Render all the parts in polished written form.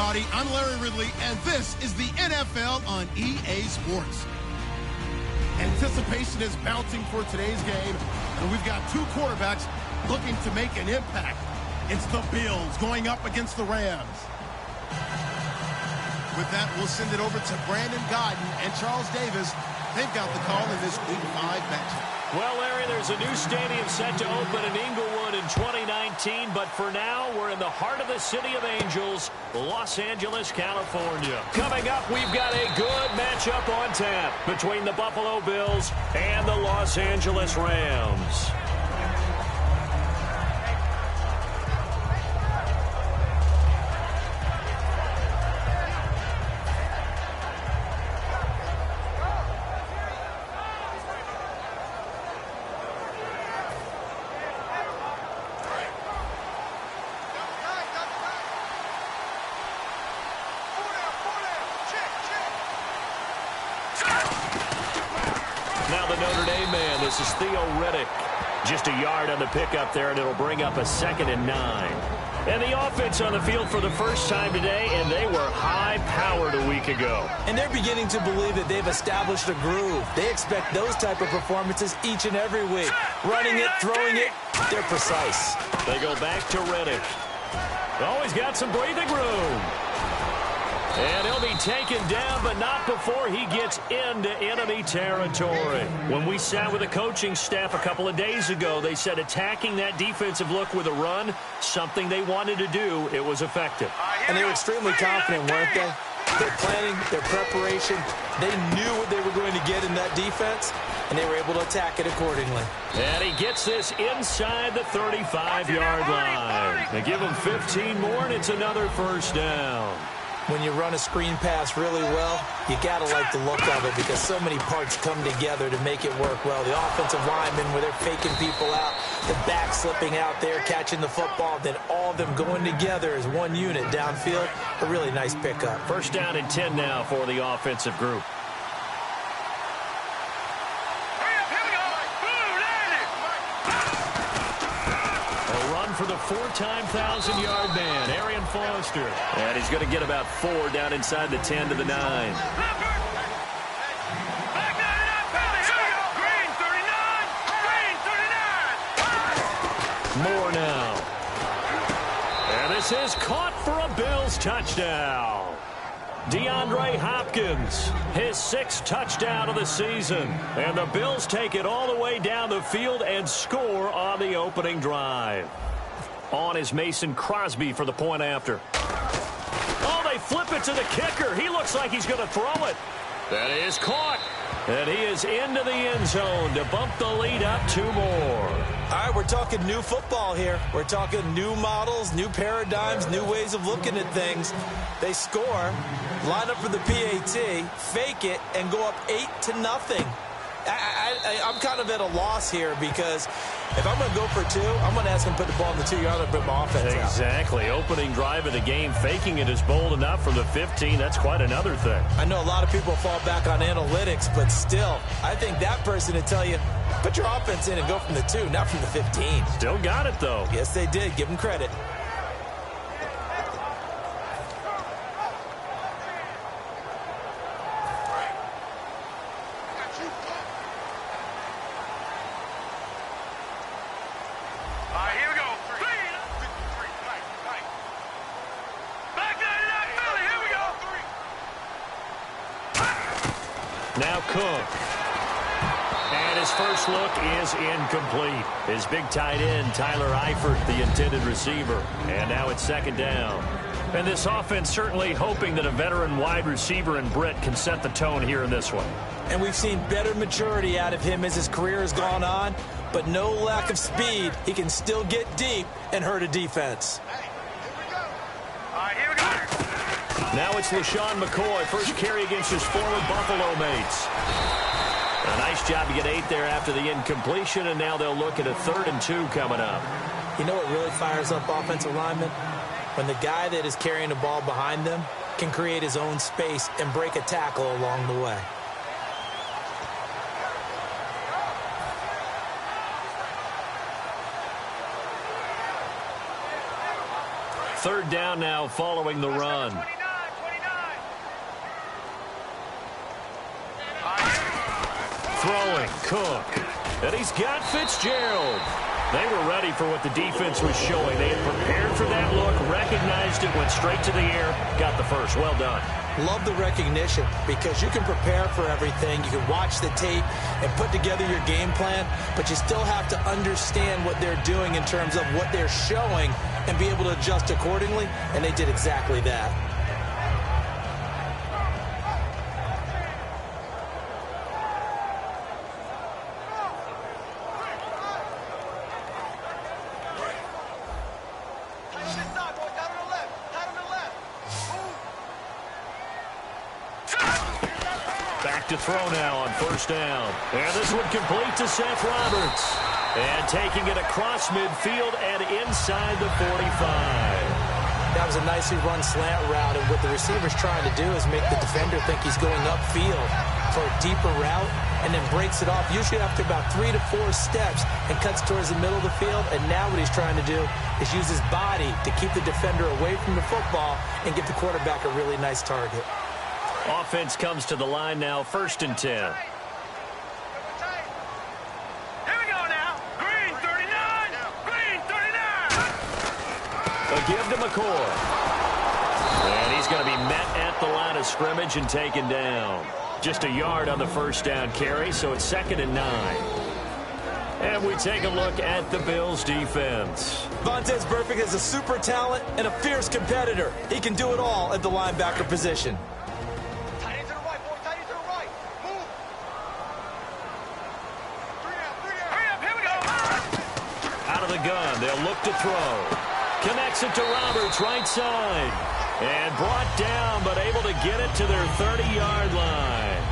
everybody. I'm Larry Ridley, and this is the NFL on EA Sports. Anticipation is mounting for today's game, and we've got two quarterbacks looking to make an impact. It's the Bills going up against the Rams. With that, we'll send it over to Brandon Godden and Charles Davis. They've got the call in this Week 5 matchup. Well, Larry, there's a new stadium set to open in Inglewood in 2019, but for now, we're in the heart of the City of Angels, Los Angeles, California. Coming up, we've got a good matchup on tap between the Buffalo Bills and the Los Angeles Rams. Now the Notre Dame man, this is Theo Riddick. Just a yard on the pickup there, and it'll bring up a 2nd and 9. And the offense on the field for the first time today, and they were high-powered a week ago. And they're beginning to believe that they've established a groove. They expect those type of performances each and every week. Running it, throwing it, they're precise. They go back to Riddick. Always got some breathing room. And he'll be taken down, but not before he gets into enemy territory. When we sat with the coaching staff a couple of days ago, they said attacking that defensive look with a run, something they wanted to do, it was effective. And they were extremely confident, weren't they? Their planning, their preparation, they knew what they were going to get in that defense, and they were able to attack it accordingly. And he gets this inside the 35-yard line. They give him 15 more, and it's another first down. When you run a screen pass really well, you got to like the look of it because so many parts come together to make it work well. The offensive linemen, where they're faking people out, the back slipping out there, catching the football, then all of them going together as one unit downfield. A really nice pickup. First down and 10 now for the offensive group. For the 4-time 1,000-yard man, Arian Foster. And he's going to get about 4 down inside the 10 to the 9. More now. And this is caught for a Bills touchdown. DeAndre Hopkins, his 6th touchdown of the season. And the Bills take it all the way down the field and score on the opening drive. On is Mason Crosby for the point after. Oh, they flip it to the kicker. He looks like he's going to throw it. That is caught. And he is into the end zone to bump the lead up 2 more. All right, we're talking new football here. We're talking new models, new paradigms, new ways of looking at things. They score, line up for the PAT, fake it, and go up 8-0. I'm kind of at a loss here because if I'm going to go for 2, I'm going to ask him to put the ball in the 2-yard line and bring my offense out. Exactly. Opening drive of the game, faking it is bold enough from the 15. That's quite another thing. I know a lot of people fall back on analytics, but still, I think that person would tell you, put your offense in and go from the 2, not from the 15. Still got it, though. Yes, they did. Give them credit. Now Cook. And his first look is incomplete. His big tight end, Tyler Eifert, the intended receiver. And now it's 2nd down. And this offense certainly hoping that a veteran wide receiver in Britt can set the tone here in this one. And we've seen better maturity out of him as his career has gone on, but no lack of speed. He can still get deep and hurt a defense. Now it's LaShawn McCoy, first carry against his former Buffalo mates. A nice job to get 8 there after the incompletion, and now they'll look at a 3rd and 2 coming up. You know what really fires up offensive linemen? When the guy that is carrying the ball behind them can create his own space and break a tackle along the way. Third down now following the run. Throwing, Cook. And he's got Fitzgerald. They were ready for what the defense was showing. They had prepared for that look, recognized it, went straight to the air, got the first. Well done. Love the recognition because you can prepare for everything. You can watch the tape and put together your game plan, but you still have to understand what they're doing in terms of what they're showing and be able to adjust accordingly, and they did exactly that. To throw now on first down. And this one complete to Seth Roberts. And taking it across midfield and inside the 45. That was a nicely run slant route, and what the receiver's trying to do is make the defender think he's going upfield for a deeper route and then breaks it off, usually after about 3 to 4 steps, and cuts towards the middle of the field. And now what he's trying to do is use his body to keep the defender away from the football and give the quarterback a really nice target. Offense comes to the line now, 1st and 10. Here we go now. Green 39. Green 39. A give to McCoy. And he's going to be met at the line of scrimmage and taken down. Just a yard on the first down carry, so it's 2nd and 9. And we take a look at the Bills' defense. Vontaze Burfict is a super talent and a fierce competitor. He can do it all at the linebacker position. Gun. They'll look to throw. Connects it to Roberts, right side. And brought down, but able to get it to their 30-yard line.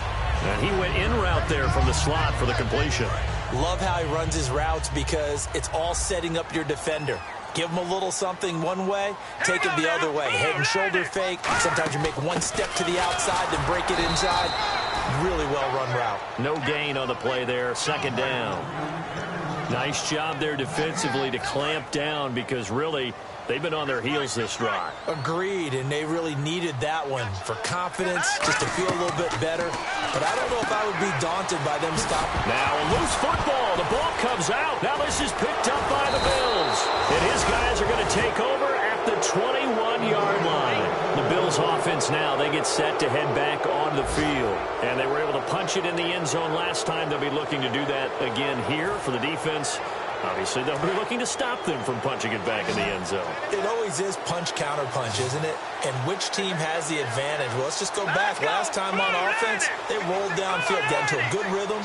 And he went in route there from the slot for the completion. Love how he runs his routes because it's all setting up your defender. Give him a little something one way, take it the other way. Head and shoulder fake. Sometimes you make one step to the outside, then break it inside. Really well-run route. No gain on the play there. 2nd down. Nice job there defensively to clamp down because really they've been on their heels this drive. Agreed, and they really needed that one for confidence, just to feel a little bit better. But I don't know if I would be daunted by them stopping. Now a loose football. The ball comes out. Now this is picked up by the Bills. And his guys are going to take over at the 21-yard line. The Bills offense now, they get set to head back on the field. And they were able to punch it in the end zone last time. They'll be looking to do that again here for the defense. Obviously, they'll be looking to stop them from punching it back in the end zone. It always is punch-counter-punch, isn't it? And which team has the advantage? Well, let's just go back. Last time on offense, they rolled downfield, got into a good rhythm.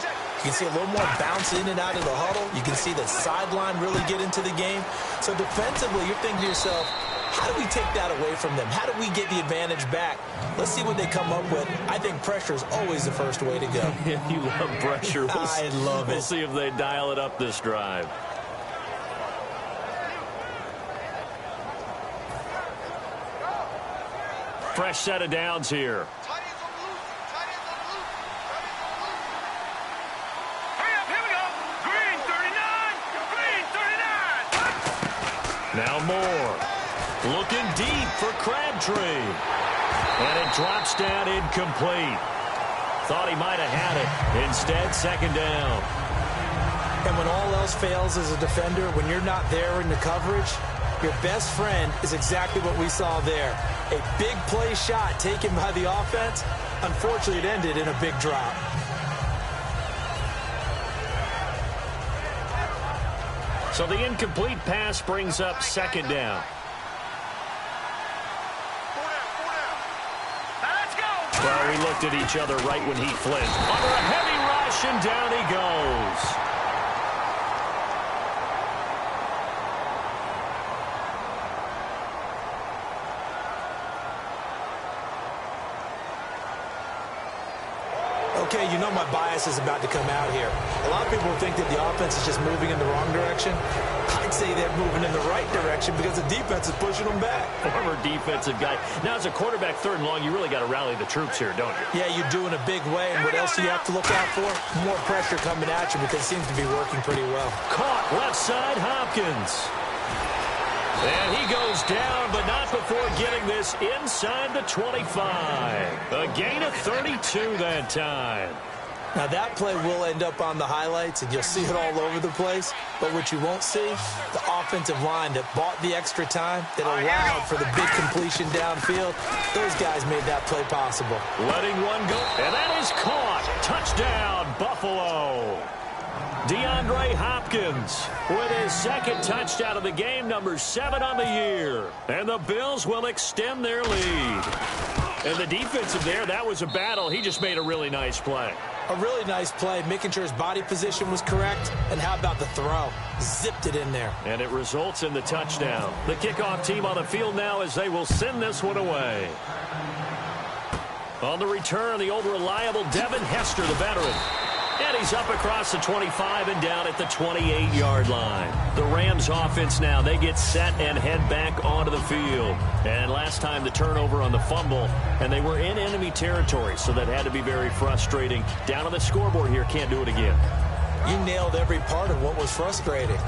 You can see a little more bounce in and out of the huddle. You can see the sideline really get into the game. So defensively, you're thinking to yourself, how do we take that away from them? How do we get the advantage back? Let's see what they come up with. I think pressure is always the first way to go. You love pressure. I love it. We'll see if they dial it up this drive. Fresh set of downs here. Now Moore. Looking deep for Crabtree. And it drops down incomplete. Thought he might have had it. Instead, 2nd down. And when all else fails as a defender, when you're not there in the coverage, your best friend is exactly what we saw there. A big play shot taken by the offense. Unfortunately, it ended in a big drop. So the incomplete pass brings up 2nd down. Well, we looked at each other right when he flipped. Under a heavy rush, and down he goes. Okay, you know my bias is about to come out here. A lot of people think that the offense is just moving in the wrong direction. I'd say they're moving in the right direction because the defense is pushing them back. Former defensive guy. Now, as a quarterback 3rd and long, you really got to rally the troops here, don't you? Yeah, you do in a big way. And what else do you have to look out for? More pressure coming at you because it seems to be working pretty well. Caught left side, Hopkins. And he goes down, but not before getting this inside the 25. A gain of 32 that time. Now, that play will end up on the highlights, and you'll see it all over the place. But what you won't see, the offensive line that bought the extra time, that allowed for the big completion downfield, those guys made that play possible. Letting one go, and that is caught. Touchdown, Buffalo. DeAndre Hopkins with his second touchdown of the game, number 7 on the year. And the Bills will extend their lead. And the defensive there, that was a battle. He just made a really nice play. A really nice play, making sure his body position was correct. And how about the throw? Zipped it in there. And it results in the touchdown. The kickoff team on the field now as they will send this one away. On the return, the old reliable Devin Hester, the veteran. And he's up across the 25 and down at the 28-yard line. The Rams offense now, they get set and head back onto the field. And last time the turnover on the fumble, and they were in enemy territory, so that had to be very frustrating. Down on the scoreboard here, can't do it again. You nailed every part of what was frustrating.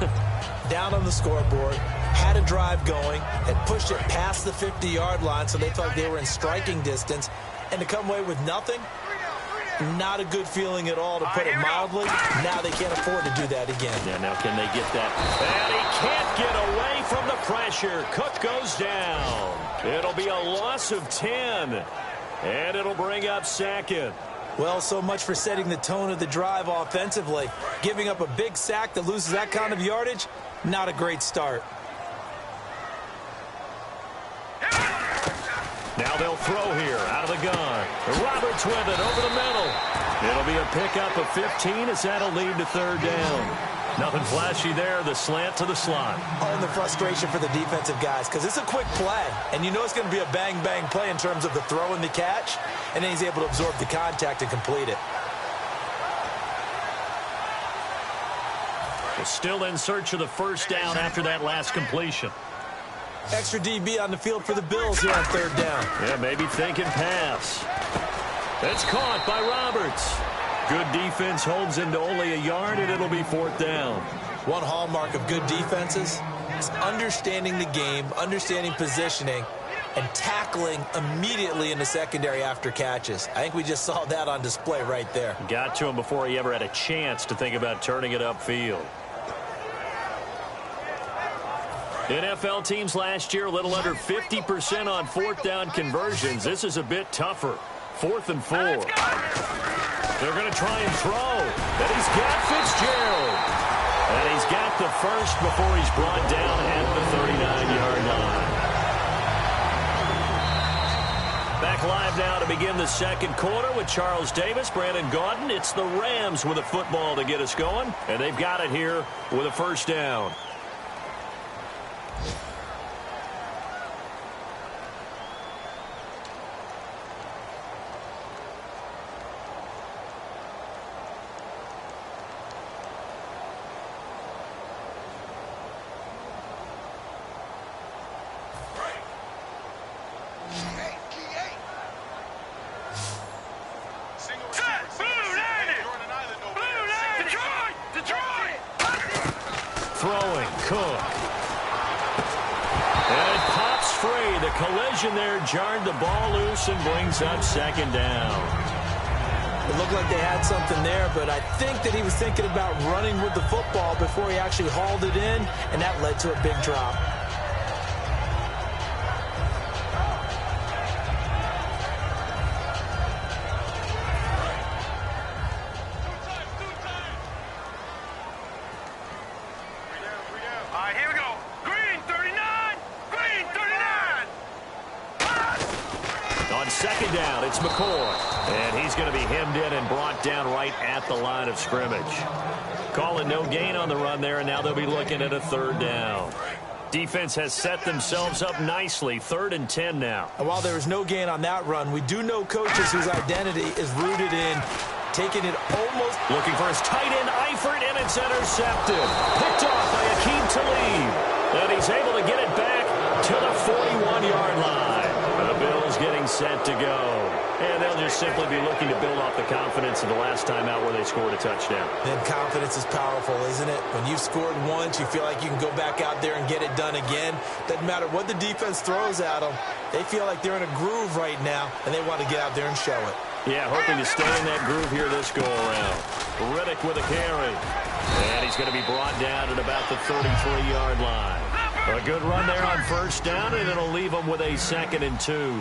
Down on the scoreboard, had a drive going, had pushed it past the 50-yard line, so they thought they were in striking distance, and to come away with nothing, not a good feeling at all, to put it mildly. Now they can't afford to do that again. Yeah, now can they get that? And he can't get away from the pressure. Cook goes down. It'll be a loss of 10, and it'll bring up second. Well, so much for setting the tone of the drive offensively. Giving up a big sack that loses that kind of yardage, not a great start. Now they'll throw here out of the gun. Roberts with it over the middle. It'll be a pickup of 15 as that'll lead to third down. Nothing flashy there. The slant to the slot. Oh, and the frustration for the defensive guys, because it's a quick play. And you know it's going to be a bang-bang play in terms of the throw and the catch. And then he's able to absorb the contact and complete it. We're still in search of the first down after that last completion. Extra DB on the field for the Bills here on third down. Yeah, maybe thinking pass. It's caught by Roberts. Good defense holds into only a yard, and it'll be fourth down. One hallmark of good defenses is understanding the game, understanding positioning, and tackling immediately in the secondary after catches. I think we just saw that on display right there. Got to him before he ever had a chance to think about turning it upfield. NFL teams last year a little under 50% on fourth down conversions. This is a bit tougher. 4th and 4. They're going to try and throw. And he's got Fitzgerald. And he's got the first before he's brought down at the 39-yard line. Back live now to begin the second quarter with Charles Davis, Brandon Gaudin. It's the Rams with a football to get us going. And they've got it here with a first down. Throwing, Cook. And it pops free. The collision there jarred the ball loose and brings up second down. It looked like they had something there, but I think that he was thinking about running with the football before he actually hauled it in, and that led to a big drop. Second down, it's McCoy. And he's going to be hemmed in and brought down right at the line of scrimmage. Calling no gain on the run there, and now they'll be looking at a third down. Defense has set themselves up nicely. 3rd and 10 now. And while there was no gain on that run, we do know coaches whose identity is rooted in taking it almost. Looking for his tight end, Eifert, and it's intercepted. Picked off by Akeem Talib. And he's able to get it back to the 41-yard line. The Bills is getting set to go. And they'll just simply be looking to build off the confidence of the last time out where they scored a touchdown. And confidence is powerful, isn't it? When you've scored once, you feel like you can go back out there and get it done again. Doesn't matter what the defense throws at them. They feel like they're in a groove right now, and they want to get out there and show it. Yeah, hoping to stay in that groove here this go-around. Riddick with a carry. And he's going to be brought down at about the 33-yard line. A good run there on first down, and it'll leave them with a 2nd and 2.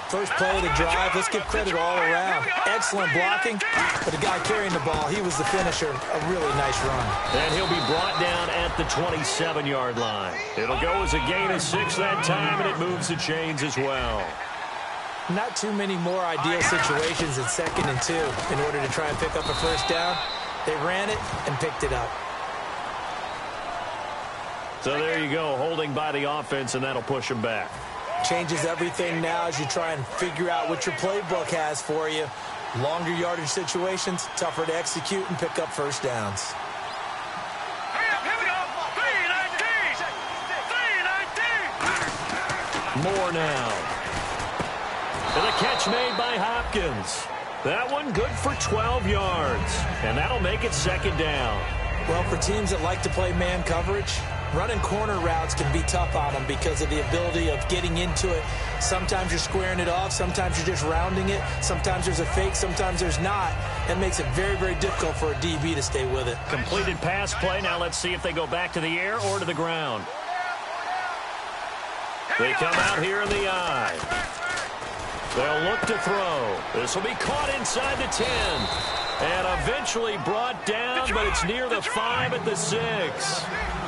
First play of the drive, let's give credit all around. Excellent blocking, but the guy carrying the ball, he was the finisher. A really nice run. And he'll be brought down at the 27-yard line. It'll go as a gain of 6 that time, and it moves the chains as well. Not too many more ideal situations in 2nd and 2 in order to try and pick up a first down. They ran it and picked it up. So there you go, holding by the offense, and that'll push them back. Changes everything now as you try and figure out what your playbook has for you. Longer yardage situations, tougher to execute and pick up first downs. Here we go. 3-19. More now. And a catch made by Hopkins. That one good for 12 yards. And that'll make it 2nd down. Well, for teams that like to play man coverage, running corner routes can be tough on them because of the ability of getting into it. Sometimes you're squaring it off. Sometimes you're just rounding it. Sometimes there's a fake. Sometimes there's not. That makes it very, very difficult for a DB to stay with it. Completed pass play. Now let's see if they go back to the air or to the ground. They come out here in the eye. They'll look to throw. This will be caught inside the 10. And eventually brought down, but it's near the 5 at the 6.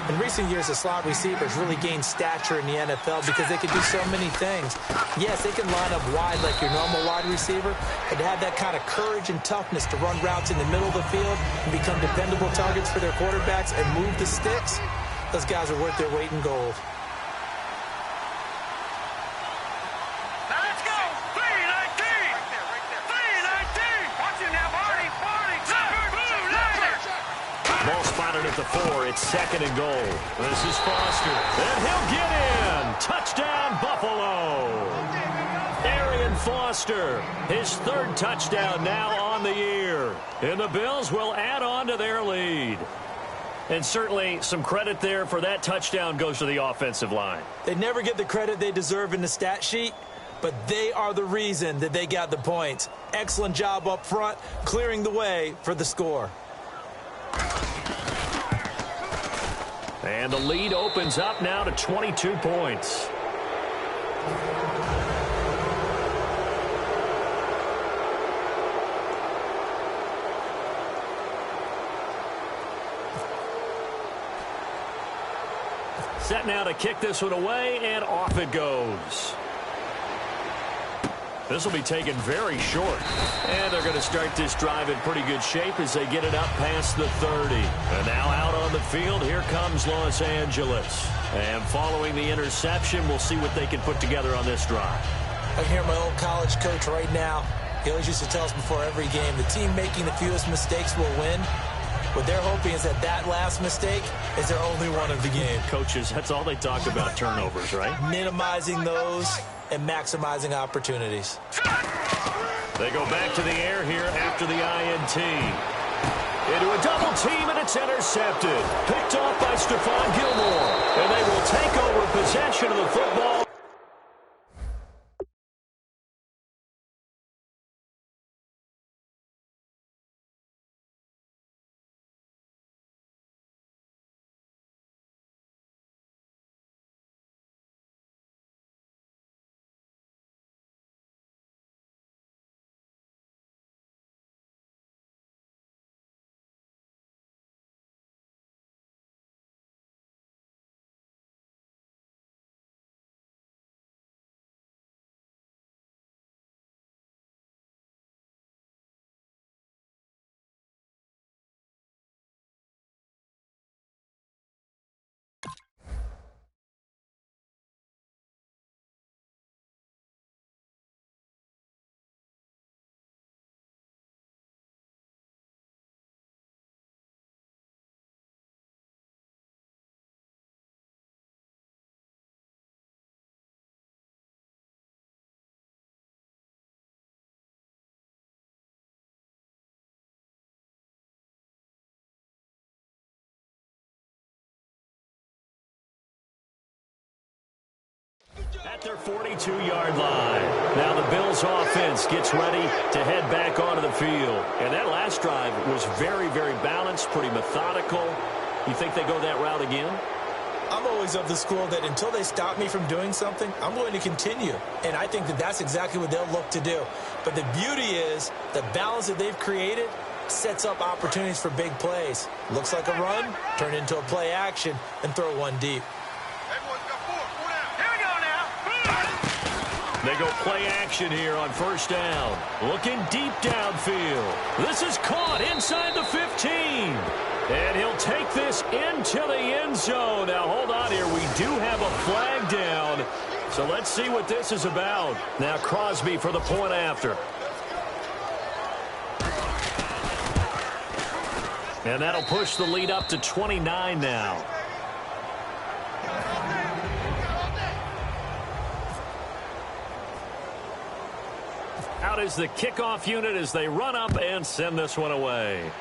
In recent years, the slot receivers really gained stature in the NFL because they can do so many things. Yes, they can line up wide like your normal wide receiver, but to have that kind of courage and toughness to run routes in the middle of the field and become dependable targets for their quarterbacks and move the sticks, those guys are worth their weight in gold. Now let's go. 3-19. 3-19. Watch it now, Barney. Ball spotted at the 4. It's 2nd and goal. This is Foster. And he'll get in. Touchdown, Buffalo. Arian Foster, his 3rd touchdown now on the year. And the Bills will add on to their lead. And certainly some credit there for that touchdown goes to the offensive line. They never get the credit they deserve in the stat sheet, but they are the reason that they got the points. Excellent job up front, clearing the way for the score. And the lead opens up now to 22 points. Set now to kick this one away, and off it goes. This will be taken very short. And they're going to start this drive in pretty good shape as they get it up past the 30. And now out on the field, here comes Los Angeles. And following the interception, we'll see what they can put together on this drive. I can hear my old college coach right now. He always used to tell us before every game, the team making the fewest mistakes will win. What they're hoping is that that last mistake is their only one of the game. Coaches, that's all they talk about, turnovers, right? Minimizing those and maximizing opportunities. They go back to the air here after the INT. Into a double team, and it's intercepted. Picked off by Stephon Gilmore. And they will take over possession of the football. their 42-yard line. Now the Bills offense gets ready to head back onto the field. And that last drive was very, very balanced, pretty methodical. You think they go that route again? I'm always of the school that until they stop me from doing something, I'm going to continue. And I think that that's exactly what they'll look to do. But the beauty is the balance that they've created sets up opportunities for big plays. Looks like a run, turn into a play action, and throw one deep. They go play action here on first down. Looking deep downfield. This is caught inside the 15. And he'll take this into the end zone. Now, hold on here. We do have a flag down. So let's see what this is about. Now, Crosby for the point after. And that'll push the lead up to 29 now. Out is the kickoff unit as they run up and send this one away.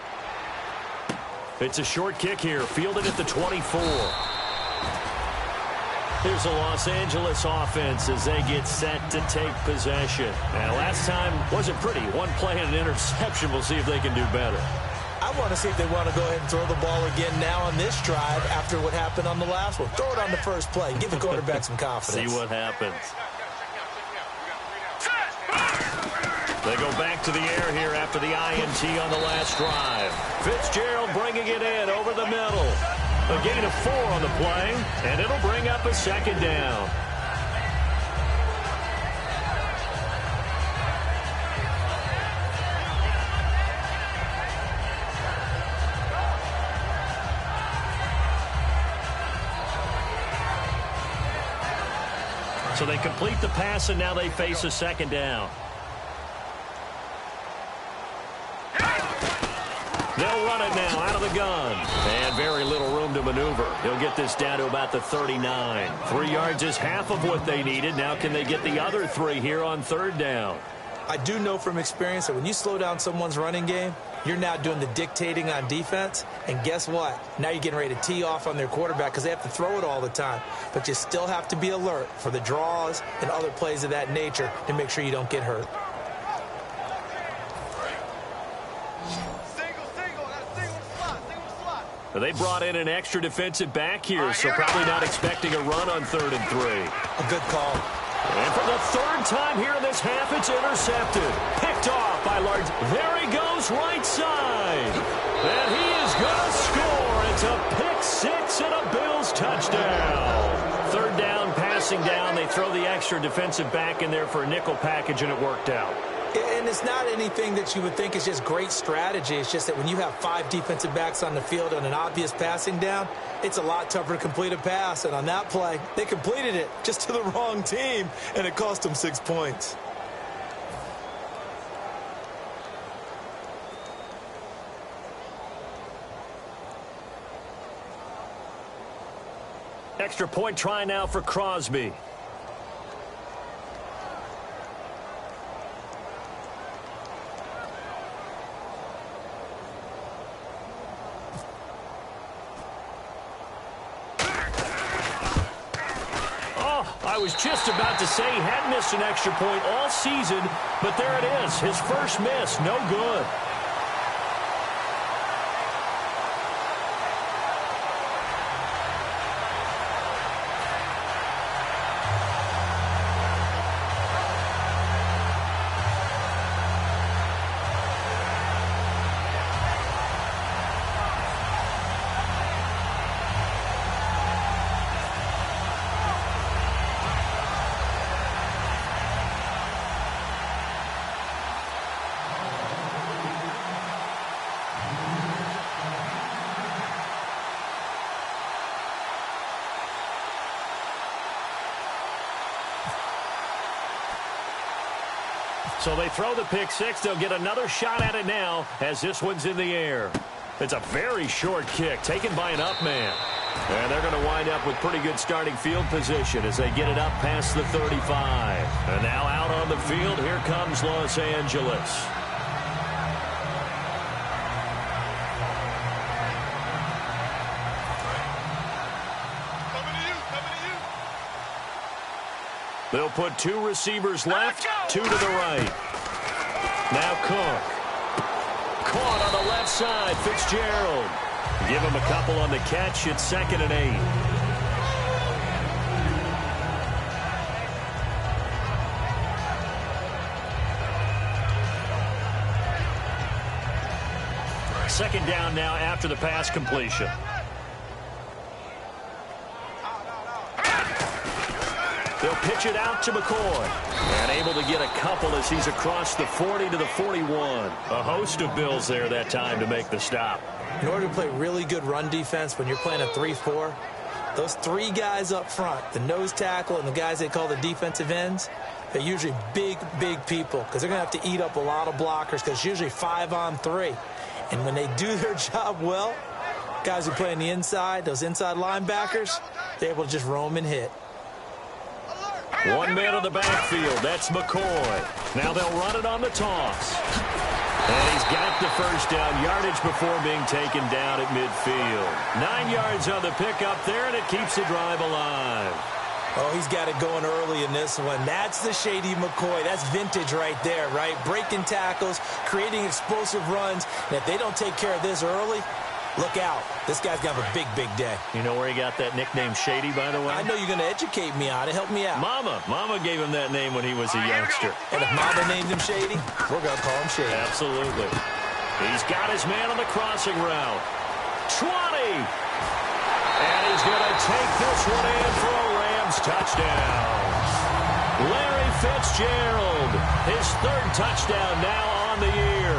It's a short kick here, fielded at the 24. Here's the Los Angeles offense as they get set to take possession. Now, last time wasn't pretty. One play and an interception. We'll see if they can do better. I want to see if they want to go ahead and throw the ball again now on this drive after what happened on the last one. Throw it on the first play. Give the quarterback some confidence. See what happens. They go back to the air here after the INT on the last drive. Fitzgerald bringing it in over the middle. A gain of 4 on the play, and it'll bring up a second down. So they complete the pass, and now they face a second down. They'll run it now out of the gun. And very little room to maneuver. He'll get this down to about the 39. 3 yards is half of what they needed. Now can they get the other 3 here on third down? I do know from experience that when you slow down someone's running game, you're now doing the dictating on defense. And guess what? Now you're getting ready to tee off on their quarterback because they have to throw it all the time. But you still have to be alert for the draws and other plays of that nature to make sure you don't get hurt. They brought in an extra defensive back here, so probably not expecting a run on 3rd and 3. A good call. And for the 3rd time here in this half, it's intercepted. Picked off by Large. There he goes, right side. And he is going to score. It's a pick 6 and a Bills touchdown. 3rd down, passing down. They throw the extra defensive back in there for a nickel package, and it worked out. And it's not anything that you would think is just great strategy. It's just that when you have 5 defensive backs on the field on an obvious passing down, it's a lot tougher to complete a pass. And on that play, they completed it just to the wrong team, and it cost them 6 points. Extra point try now for Crosby. I was just about to say he had missed an extra point all season, but there it is. His first miss, no good. So they throw the pick 6. They'll get another shot at it now as this one's in the air. It's a very short kick taken by an up man. And they're going to wind up with pretty good starting field position as they get it up past the 35. And now out on the field, here comes Los Angeles. They'll put 2 receivers left, 2 to the right. Now Cook. Caught on the left side, Fitzgerald. Give him a couple on the catch. It's 2nd and 8. Second down now after the pass completion. They'll pitch it out to McCoy. And able to get a couple as he's across the 40 to the 41. A host of Bills there that time to make the stop. In order to play really good run defense when you're playing a 3-4, those 3 guys up front, the nose tackle and the guys they call the defensive ends, they're usually big, big people because they're going to have to eat up a lot of blockers because it's usually 5-on-3. And when they do their job well, guys who play on the inside, those inside linebackers, they're able to just roam and hit. 1 man in the backfield. That's McCoy. Now they'll run it on the toss. And he's got the first down yardage before being taken down at midfield. 9 yards on the pickup there, and it keeps the drive alive. Oh, he's got it going early in this one. That's the shady McCoy. That's vintage right there, right? Breaking tackles, creating explosive runs. And if they don't take care of this early, look out. This guy's going to have a big, big day. You know where he got that nickname Shady, by the way? I know you're going to educate me on it. Help me out. Mama gave him that name when he was a youngster. And if Mama named him Shady, we're going to call him Shady. Absolutely. He's got his man on the crossing route. 20! And he's going to take this one in for a Rams touchdown. Larry Fitzgerald, his 3rd touchdown now on the year.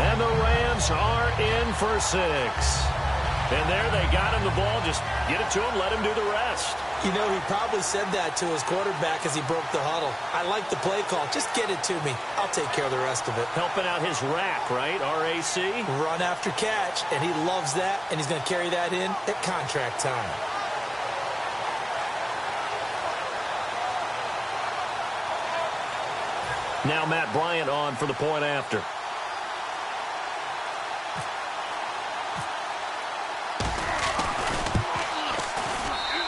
And the Rams are in for 6. And there they got him the ball. Just get it to him, let him do the rest. You know, he probably said that to his quarterback as he broke the huddle. I like the play call. Just get it to me. I'll take care of the rest of it. Helping out his rack, right? RAC? Run after catch, and he loves that, and he's going to carry that in at contract time. Now Matt Bryant on for the point after.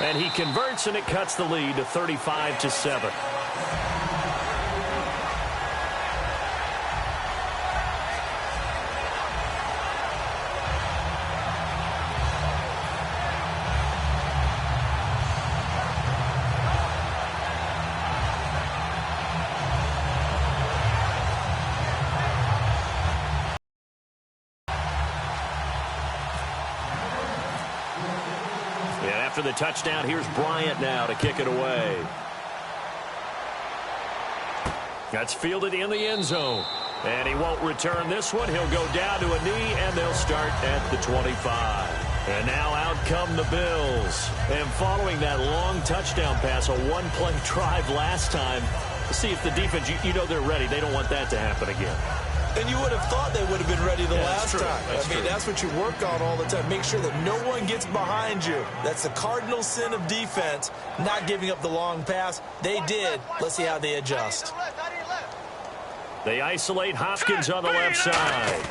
And he converts, and it cuts the lead to 35-7. After the touchdown, here's Bryant now to kick it away. That's fielded in the end zone. And he won't return this one. He'll go down to a knee, and they'll start at the 25. And now out come the Bills. And following that long touchdown pass, a one-play drive last time, to see if the defense, you know they're ready. They don't want that to happen again. And you would have thought they would have been ready the last time. I mean, that's what you work on all the time. Make sure that no one gets behind you. That's the cardinal sin of defense, not giving up the long pass. They did. Let's see how they adjust. They isolate Hopkins on the left side.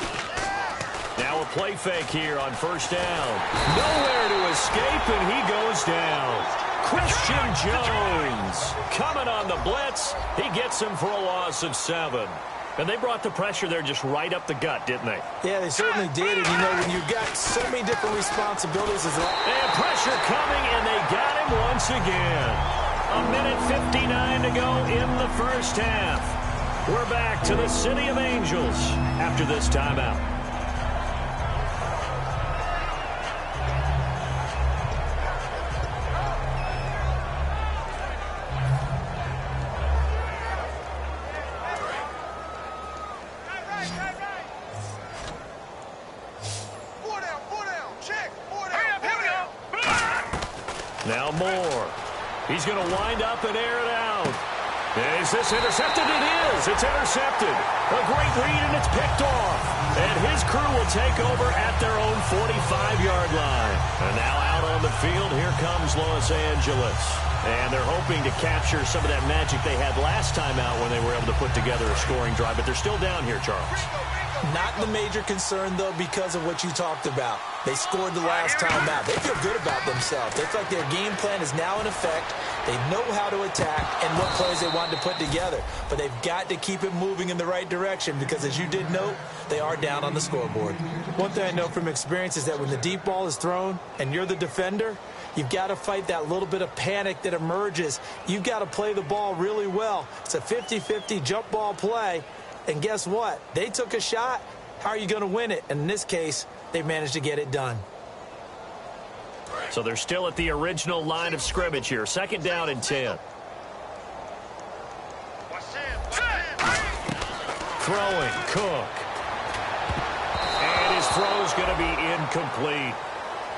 Now a play fake here on first down. Nowhere to escape, and he goes down. Christian Jones coming on the blitz. He gets him for a loss of 7. And they brought the pressure there just right up the gut, didn't they? Yeah, they certainly did. And, you know, when you've got so many different responsibilities. And pressure coming, and they got him once again. 1:59 to go in the first half. We're back to the City of Angels after this timeout. Now Moore. He's going to wind up and air it out. Is this intercepted? It is. It's intercepted. A great read, and it's picked off. And his crew will take over at their own 45-yard line. And now out on the field, here comes Los Angeles. And they're hoping to capture some of that magic they had last time out when they were able to put together a scoring drive. But they're still down here, Charles. Not the major concern, though, because of what you talked about. They scored the last time out. They feel good about themselves. They feel like their game plan is now in effect. They know how to attack and what plays they want to put together. But they've got to keep it moving in the right direction because, as you did note, they are down on the scoreboard. One thing I know from experience is that when the deep ball is thrown and you're the defender, you've got to fight that little bit of panic that emerges. You've got to play the ball really well. It's a 50-50 jump ball play. And guess what? They took a shot. How are you going to win it? And in this case, they managed to get it done. So they're still at the original line of scrimmage here. 2nd down and 10. Throwing, Cook. And his throw's going to be incomplete.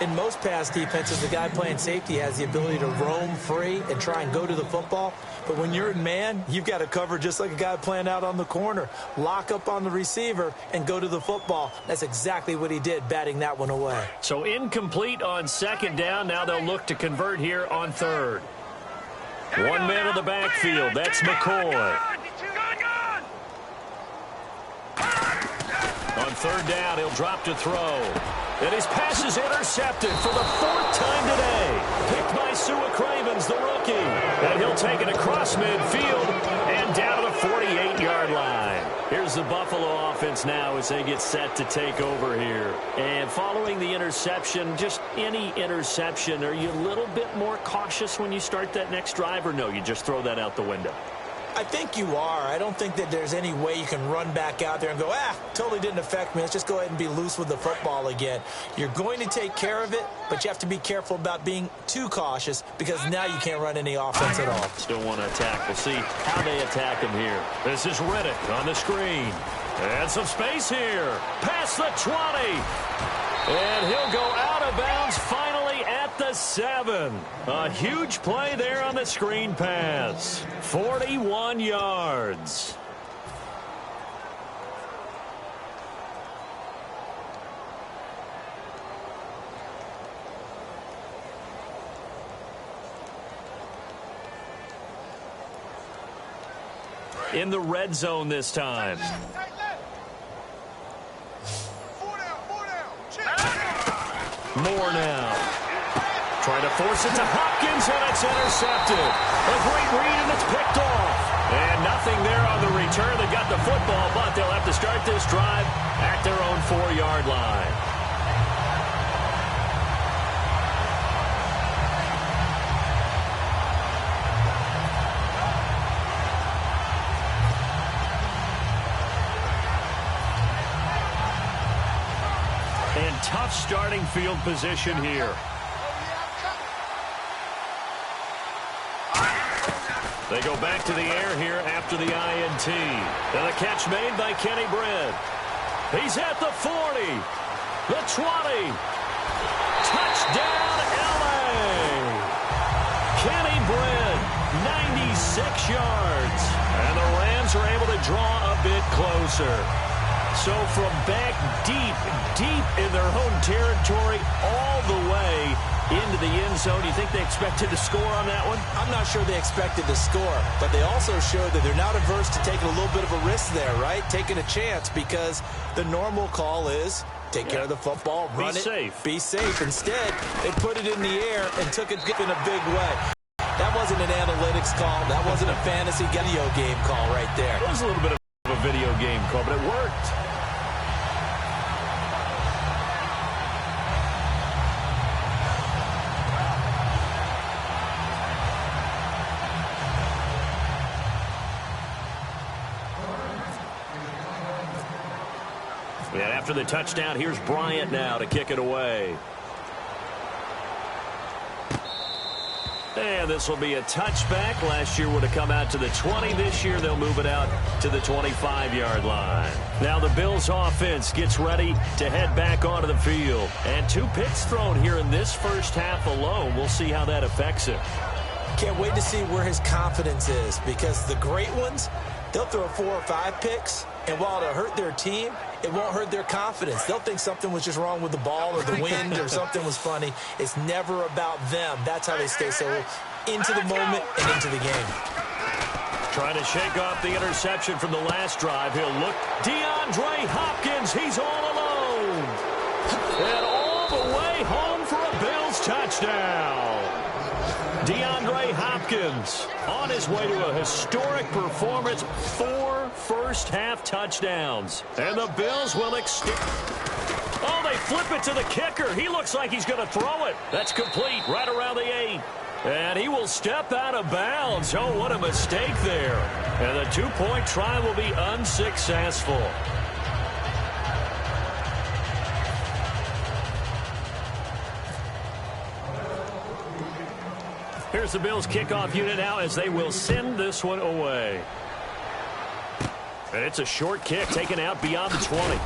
In most pass defenses, the guy playing safety has the ability to roam free and try and go to the football. But when you're in man, you've got to cover just like a guy playing out on the corner. Lock up on the receiver and go to the football. That's exactly what he did, batting that one away. So incomplete on 2nd down. Now they'll look to convert here on 3rd. 1 man in the backfield. That's McCoy. On 3rd down, he'll drop to throw. And his pass is intercepted for the 4th time today. Picked by Sua Cravens, the rookie. And he'll take it across midfield and down to the 48-yard line. Here's the Buffalo offense now as they get set to take over here. And following the interception, just any interception, are you a little bit more cautious when you start that next drive, or no, you just throw that out the window? I think you are. I don't think that there's any way you can run back out there and go, totally didn't affect me. Let's just go ahead and be loose with the football again. You're going to take care of it, but you have to be careful about being too cautious because now you can't run any offense at all. Still want to attack. We'll see how they attack him here. This is Riddick on the screen. And some space here. Past the 20. And he'll go out of bounds finally at the 7. A huge play there on the screen pass. 41 yards. In the red zone this time. Moore now. Trying to force it to Hopkins, and it's intercepted. A great read, and it's picked off. And nothing there on the return. They got the football, but they'll have to start this drive at their own 4-yard line. And tough starting field position here. They go back to the air here after the INT. And a catch made by Kenny Britt. He's at the 40, the 20. Touchdown, L.A. Kenny Britt, 96 yards. And the Rams are able to draw a bit closer. So from back deep in their home territory all the way into the end zone, do you think they expected to score on that one? I'm not sure they expected to score, but they also showed that they're not averse to taking a little bit of a risk there, right? Taking a chance, because the normal call is take care of the football, run it, be safe. Instead, they put it in the air and took it in a big way. That wasn't an analytics call. That wasn't a fantasy video game call right there. It was a little bit of a video game call, but it worked. And after the touchdown, here's Bryant now to kick it away. And this will be a touchback. Last year would have come out to the 20. This year they'll move it out to the 25-yard line. Now the Bills offense gets ready to head back onto the field. And 2 picks thrown here in this first half alone. We'll see how that affects him. Can't wait to see where his confidence is, because the great ones, they'll throw 4 or 5 picks, and while it'll hurt their team, it won't hurt their confidence. They'll think something was just wrong with the ball or the wind or something was funny. It's never about them. That's how they stay so into the moment and into the game. Trying to shake off the interception from the last drive. He'll look. DeAndre Hopkins, he's all alone. And all the way home for a Bills touchdown. DeAndre Hopkins on his way to a historic performance. 4 first-half touchdowns. And the Bills will extend. Oh, they flip it to the kicker. He looks like he's going to throw it. That's complete right around the 8. And he will step out of bounds. Oh, what a mistake there. And the 2-point try will be unsuccessful. Here's the Bills kickoff unit now as they will send this one away. And it's a short kick taken out beyond the 20.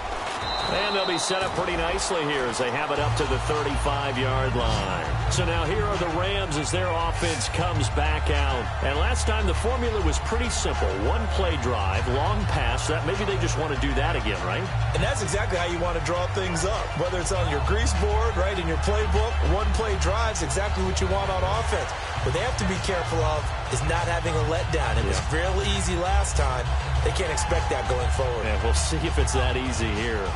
And they'll be set up pretty nicely here as they have it up to the 35-yard line. So now here are the Rams as their offense comes back out. And last time the formula was pretty simple. 1-play drive, long pass. That maybe they just want to do that again, right? And that's exactly how you want to draw things up. Whether it's on your grease board, right, in your playbook, 1-play drive's exactly what you want on offense. What they have to be careful of is not having a letdown. It was real easy last time. They can't expect that going forward. Yeah, we'll see if it's that easy here.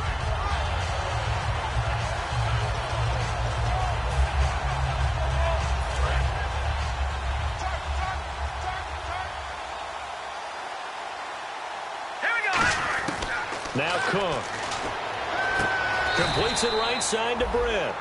Now Cook. Completes it right side to Britt.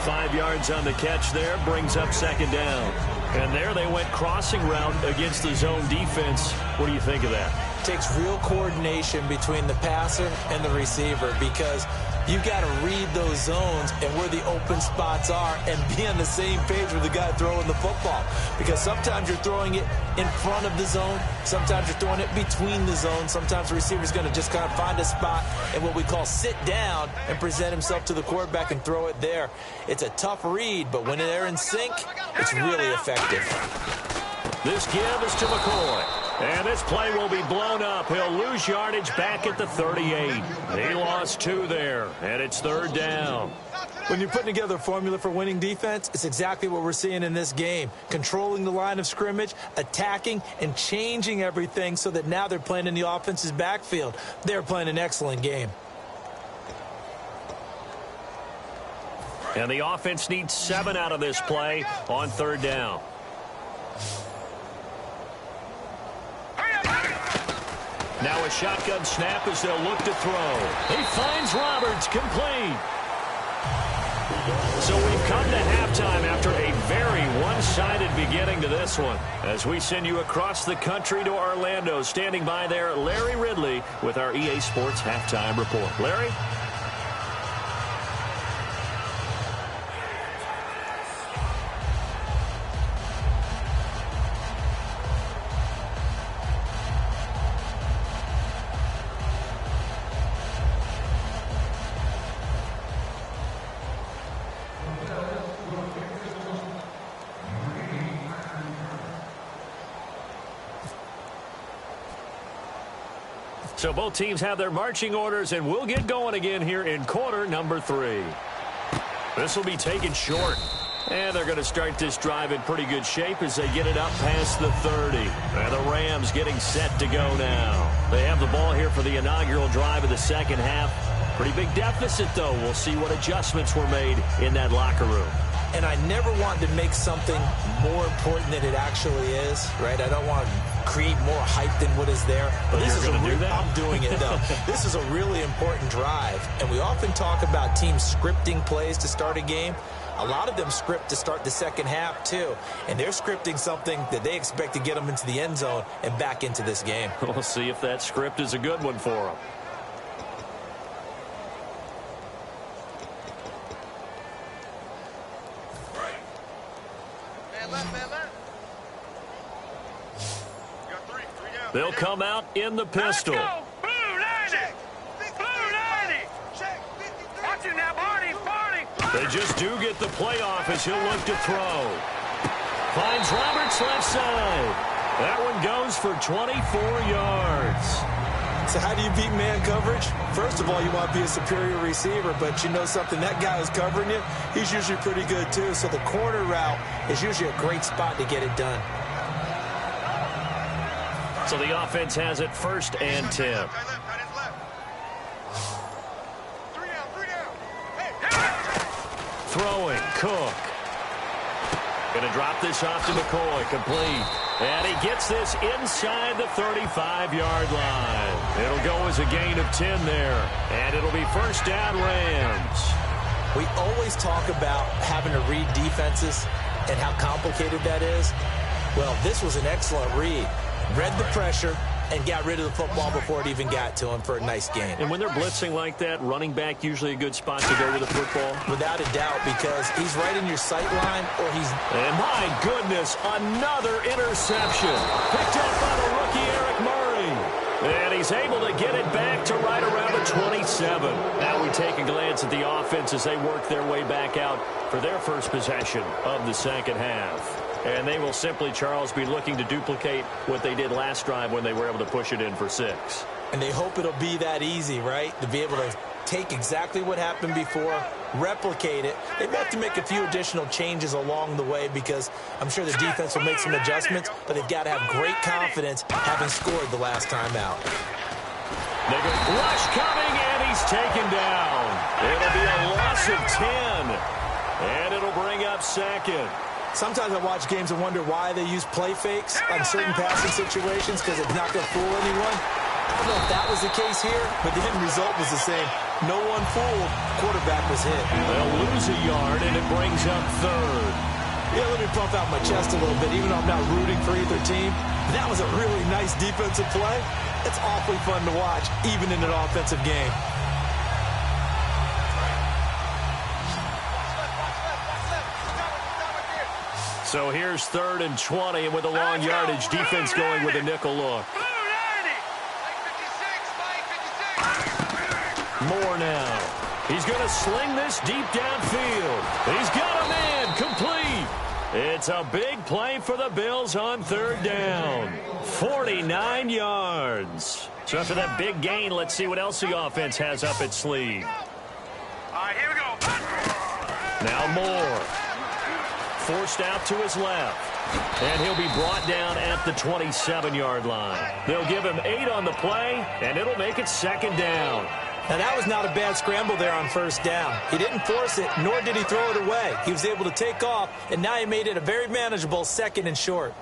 5 yards on the catch there. Brings up second down. And there they went crossing route against the zone defense. What do you think of that? Takes real coordination between the passer and the receiver because you've got to read those zones and where the open spots are and be on the same page with the guy throwing the football. Because sometimes you're throwing it in front of the zone. Sometimes you're throwing it between the zones. Sometimes the receiver's going to just kind of find a spot and what we call sit down and present himself to the quarterback and throw it there. It's a tough read, but when they're in sync, it's really effective. This give is to McCoy. And this play will be blown up. He'll lose yardage back at the 38. He lost 2 there, and it's third down. When you're putting together a formula for winning defense, it's exactly what we're seeing in this game. Controlling the line of scrimmage, attacking, and changing everything so that now they're playing in the offense's backfield. They're playing an excellent game. And the offense needs 7 out of this play on third down. Now a shotgun snap as they'll look to throw. He finds Roberts, complete. So we've come to halftime after a very one-sided beginning to this one. As we send you across the country to Orlando, standing by there, Larry Ridley with our EA Sports Halftime Report. Larry? So both teams have their marching orders, and we'll get going again here in quarter number 3. This will be taken short. And they're going to start this drive in pretty good shape as they get it up past the 30. And the Rams getting set to go now. They have the ball here for the inaugural drive of the second half. Pretty big deficit, though. We'll see what adjustments were made in that locker room. And I never wanted to make something more important than it actually is, right? I don't want to create more hype than what is there. But this is I'm doing it, though. This is a really important drive. And we often talk about teams scripting plays to start a game. A lot of them script to start the second half, too. And they're scripting something that they expect to get them into the end zone and back into this game. We'll see if that script is a good one for them. They'll come out in the pistol. Let's go. Blue 90. Blue 90. Watch it now, Barney. They just do get the playoff as he'll look to throw. Finds Roberts left side. That one goes for 24 yards. So how do you beat man coverage? First of all, you want to be a superior receiver, but you know something, that guy who's covering you, he's usually pretty good too. So the corner route is usually a great spot to get it done. So the offense has it 1st and 10. Throwing, Cook. Going to drop this off to McCoy, complete. And he gets this inside the 35-yard line. It'll go as a gain of 10 there. And it'll be 1st down Rams. We always talk about having to read defenses and how complicated that is. Well, this was an excellent read. Read the pressure and got rid of the football before it even got to him for a nice gain. And when they're blitzing like that, running back usually a good spot to go with the football? Without a doubt, because he's right in your sight line or he's... And my goodness, another interception. Picked up by the rookie Eric Murray. And he's able to get it back to right around the 27. Now we take a glance at the offense as they work their way back out for their first possession of the second half. And they will simply, Charles, be looking to duplicate what they did last drive when they were able to push it in for 6. And they hope it'll be that easy, right? To be able to take exactly what happened before, replicate it. They may have to make a few additional changes along the way because I'm sure the defense will make some adjustments, but they've got to have great confidence having scored the last time out. They go rush coming, and he's taken down. It'll be a loss of 10, and it'll bring up 2nd. Sometimes I watch games and wonder why they use play fakes on certain passing situations because it's not going to fool anyone. I don't know if that was the case here, but the end result was the same. No one fooled. Quarterback was hit. They'll lose a yard, and it brings up 3rd. Yeah, let me pump out my chest a little bit, even though I'm not rooting for either team. That was a really nice defensive play. It's awfully fun to watch, even in an offensive game. So here's 3rd and 20, and with a long yardage, defense going with a nickel look. Moore now. He's going to sling this deep downfield. He's got a man, complete. It's a big play for the Bills on 3rd down. 49 yards. So after that big gain, let's see what else the offense has up its sleeve. All right, here we go. Now Moore. Forced out to his left. And he'll be brought down at the 27-yard line. They'll give him 8 on the play, and it'll make it 2nd down. Now, that was not a bad scramble there on 1st down. He didn't force it, nor did he throw it away. He was able to take off, and now he made it a very manageable 2nd and short.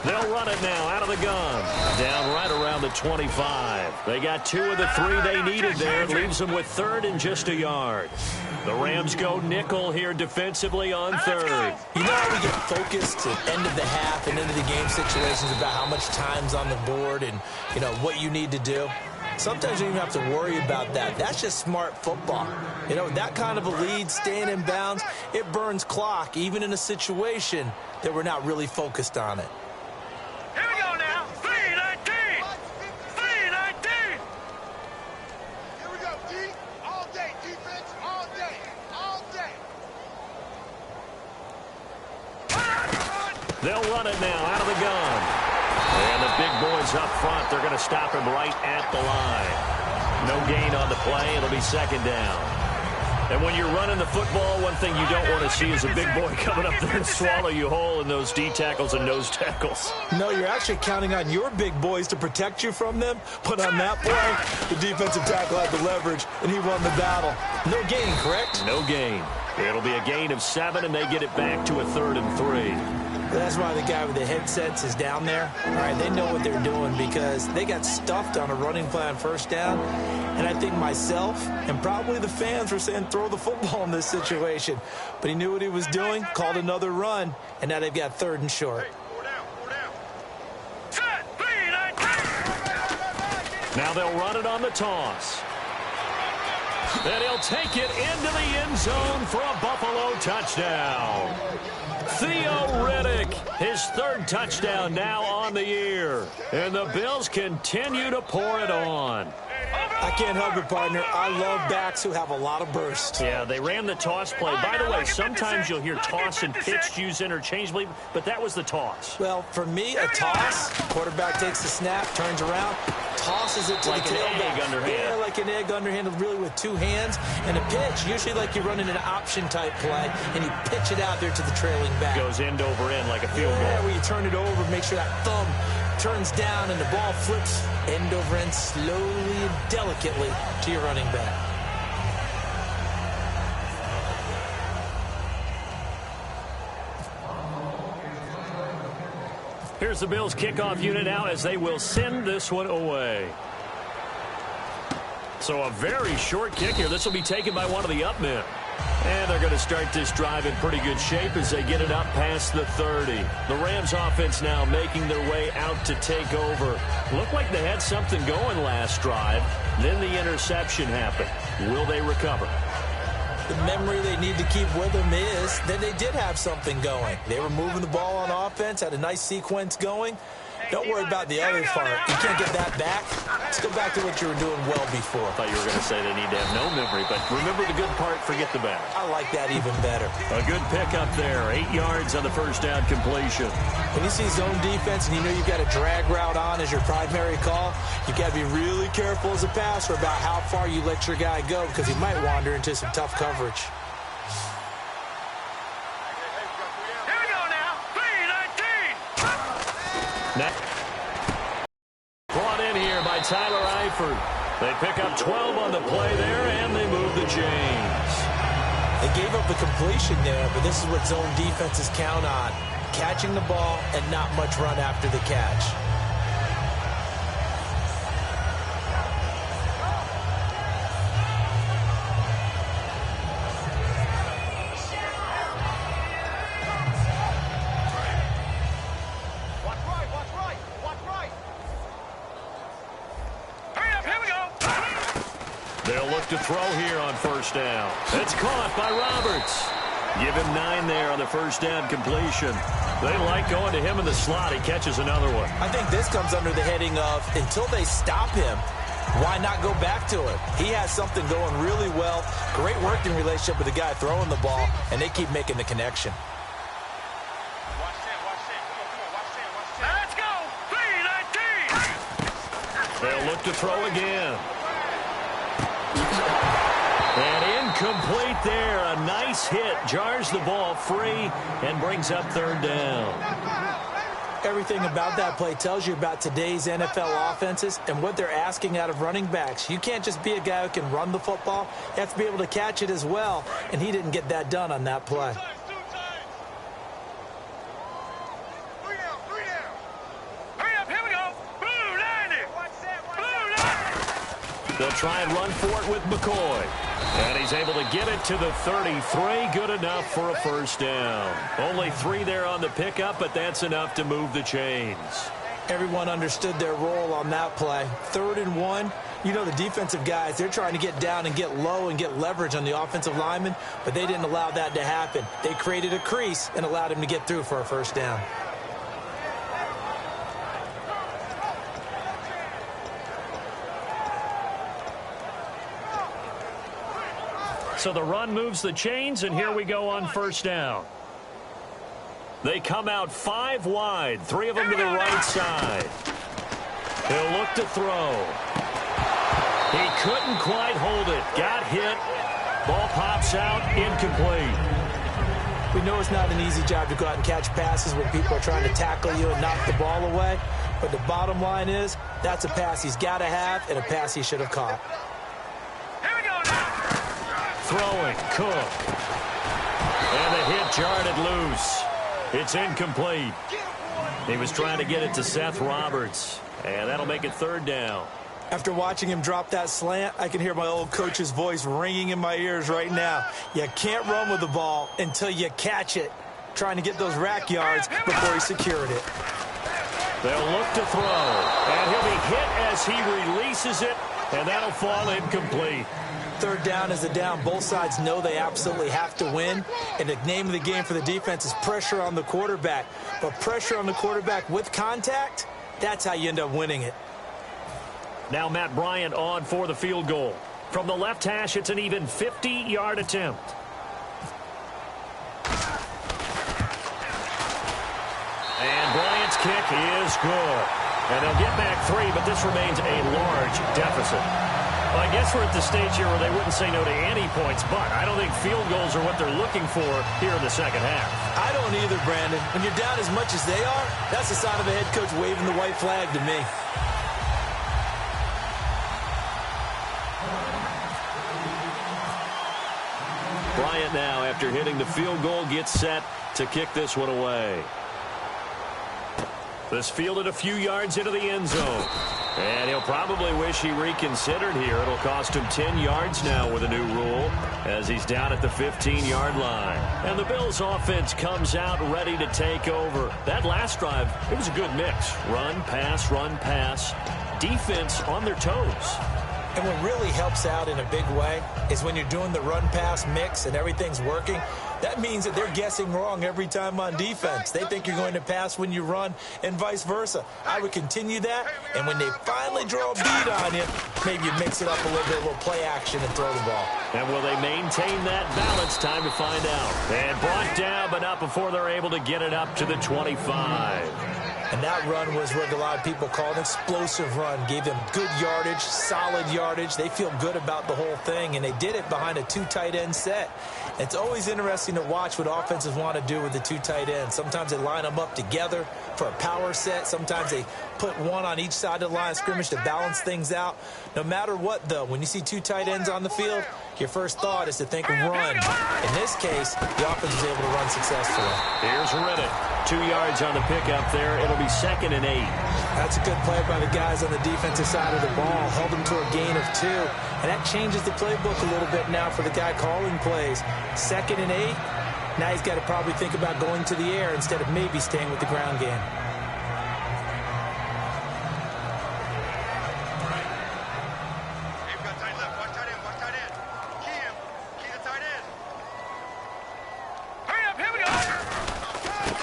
They'll run it now out of the gun. Down right around the 25. They got 2 of the 3 they needed there. It leaves them with 3rd and just a yard. The Rams go nickel here defensively on 3rd. You know how we get focused at end of the half and into the game situations about how much time's on the board and, you know, what you need to do? Sometimes you don't even have to worry about that. That's just smart football. You know, that kind of a lead, staying in bounds, it burns clock, even in a situation that we're not really focused on it. Here we go now. 3-19. 3-19. Here we go, D. All day. Defense, all day. All day. They'll run it now out of the gun. And the big boys up front, they're going to stop him right at the line. No gain on the play. It'll be 2nd down. And when you're running the football, one thing you don't want to see is a big boy coming up there and swallow you whole in those D tackles and nose tackles. No, you're actually counting on your big boys to protect you from them. But on that play, the defensive tackle had the leverage, and he won the battle. No gain, correct? No gain. It'll be a gain of 7, and they get it back to a 3rd and 3. That's why the guy with the headsets is down there. All right, they know what they're doing because they got stuffed on a running play on 1st down. And I think myself and probably the fans were saying throw the football in this situation. But he knew what he was doing, called another run, and now they've got 3rd and short. Now they'll run it on the toss. And he'll take it into the end zone for a Buffalo touchdown. Theo Riddick, his 3rd touchdown now on the year. And the Bills continue to pour it on. I can't help it, partner. I love backs who have a lot of burst. Yeah, they ran the toss play. By the way, sometimes you'll hear toss and pitch used interchangeably, but that was the toss. Well, for me, a toss, quarterback takes the snap, turns around. tosses it to like the tailback. Yeah, like an egg underhand, really with two hands. And a pitch, usually like you're running an option-type play, and you pitch it out there to the trailing back. Goes end over end like a field goal. Yeah, where you turn it over, make sure that thumb turns down, and the ball flips end over end slowly and delicately to your running back. Here's the Bills kickoff unit now as they will send this one away. So a very short kick here. This will be taken by one of the up men. And they're going to start this drive in pretty good shape as they get it up past the 30. The Rams offense now making their way out to take over. Looked like they had something going last drive. Then the interception happened. Will they recover? The memory they need to keep with them is that they did have something going. They were moving the ball on offense, had a nice sequence going. Don't worry about the other part. You can't get that back. Let's go back to what you were doing well before. I thought you were going to say they need to have no memory, but remember the good part, forget the bad. I like that even better. A good pickup there. 8 yards on the first down completion. When you see zone defense and you know you've got a drag route on as your primary call, you've got to be really careful as a passer about how far you let your guy go because he might wander into some tough coverage. Brought in here by Tyler Eifert. They pick up 12 on the play there, and they move the chains. They gave up the completion there, but this is what zone defenses count on. Catching the ball and not much run after the catch. They'll look to throw here on first down. It's caught by Roberts. Give him 9 there on the first down completion. They like going to him in the slot. He catches another one. I think this comes under the heading of until they stop him, why not go back to it? He has something going really well. Great working relationship with the guy throwing the ball, and they keep making the connection. Let's go! 3-19! They'll look to throw again. And incomplete there. A nice hit. Jars the ball free and brings up third down. Everything about that play tells you about today's NFL offenses and what they're asking out of running backs. You can't just be a guy who can run the football. You have to be able to catch it as well, and he didn't get that done on that play. They'll try and run for it with McCoy. And he's able to get it to the 33. Good enough for a first down. Only 3 there on the pickup, but that's enough to move the chains. Everyone understood their role on that play. 3rd and 1. You know the defensive guys, they're trying to get down and get low and get leverage on the offensive lineman, but they didn't allow that to happen. They created a crease and allowed him to get through for a first down. So the run moves the chains, and here we go on first down. They come out 5 wide, 3 of them to the right side. He'll look to throw. He couldn't quite hold it. Got hit. Ball pops out, incomplete. We know it's not an easy job to go out and catch passes when people are trying to tackle you and knock the ball away. But the bottom line is, that's a pass he's got to have and a pass he should have caught. Throwing, Cook. And the hit jarred it loose. It's incomplete. He was trying to get it to Seth Roberts. And that'll make it 3rd down. After watching him drop that slant, I can hear my old coach's voice ringing in my ears right now. You can't run with the ball until you catch it. Trying to get those rack yards before he secured it. They'll look to throw. And he'll be hit as he releases it. And that'll fall incomplete. 3rd down is a down. Both sides know they absolutely have to win. And the name of the game for the defense is pressure on the quarterback. But pressure on the quarterback with contact, that's how you end up winning it. Now Matt Bryant on for the field goal. From the left hash, it's an even 50-yard attempt. And Bryant's kick is good. And they'll get back 3, but this remains a large deficit. Well, I guess we're at the stage here where they wouldn't say no to any points, but I don't think field goals are what they're looking for here in the second half. I don't either, Brandon. When you're down as much as they are, that's the sign of a head coach waving the white flag to me. Bryant now, after hitting the field goal, gets set to kick this one away. This fielded a few yards into the end zone. And he'll probably wish he reconsidered here. It'll cost him 10 yards now with a new rule as he's down at the 15-yard line. And the Bills offense comes out ready to take over. That last drive, it was a good mix. Run, pass, defense on their toes. And what really helps out in a big way is when you're doing the run-pass mix and everything's working, that means that they're guessing wrong every time on defense. They think you're going to pass when you run and vice versa. I would continue that, and when they finally draw a beat on you, maybe you mix it up a little bit, a little play action and throw the ball. And will they maintain that balance? Time to find out. And brought down, but not before they're able to get it up to the 25. And that run was what a lot of people call an explosive run. Gave them good yardage, solid yardage. They feel good about the whole thing, and they did it behind a 2 tight end set. It's always interesting to watch what offenses want to do with the 2 tight ends. Sometimes they line them up together for a power set. Sometimes they put one on each side of the line of scrimmage to balance things out. No matter what, though, when you see 2 tight ends on the field, your first thought is to think run. In this case, the offense was able to run successfully. Here's Riddick. 2 yards on the pickup there. It'll be 2nd and 8. That's a good play by the guys on the defensive side of the ball. Held them to a gain of 2. And that changes the playbook a little bit now for the guy calling plays. 2nd and 8. Now he's got to probably think about going to the air instead of maybe staying with the ground game.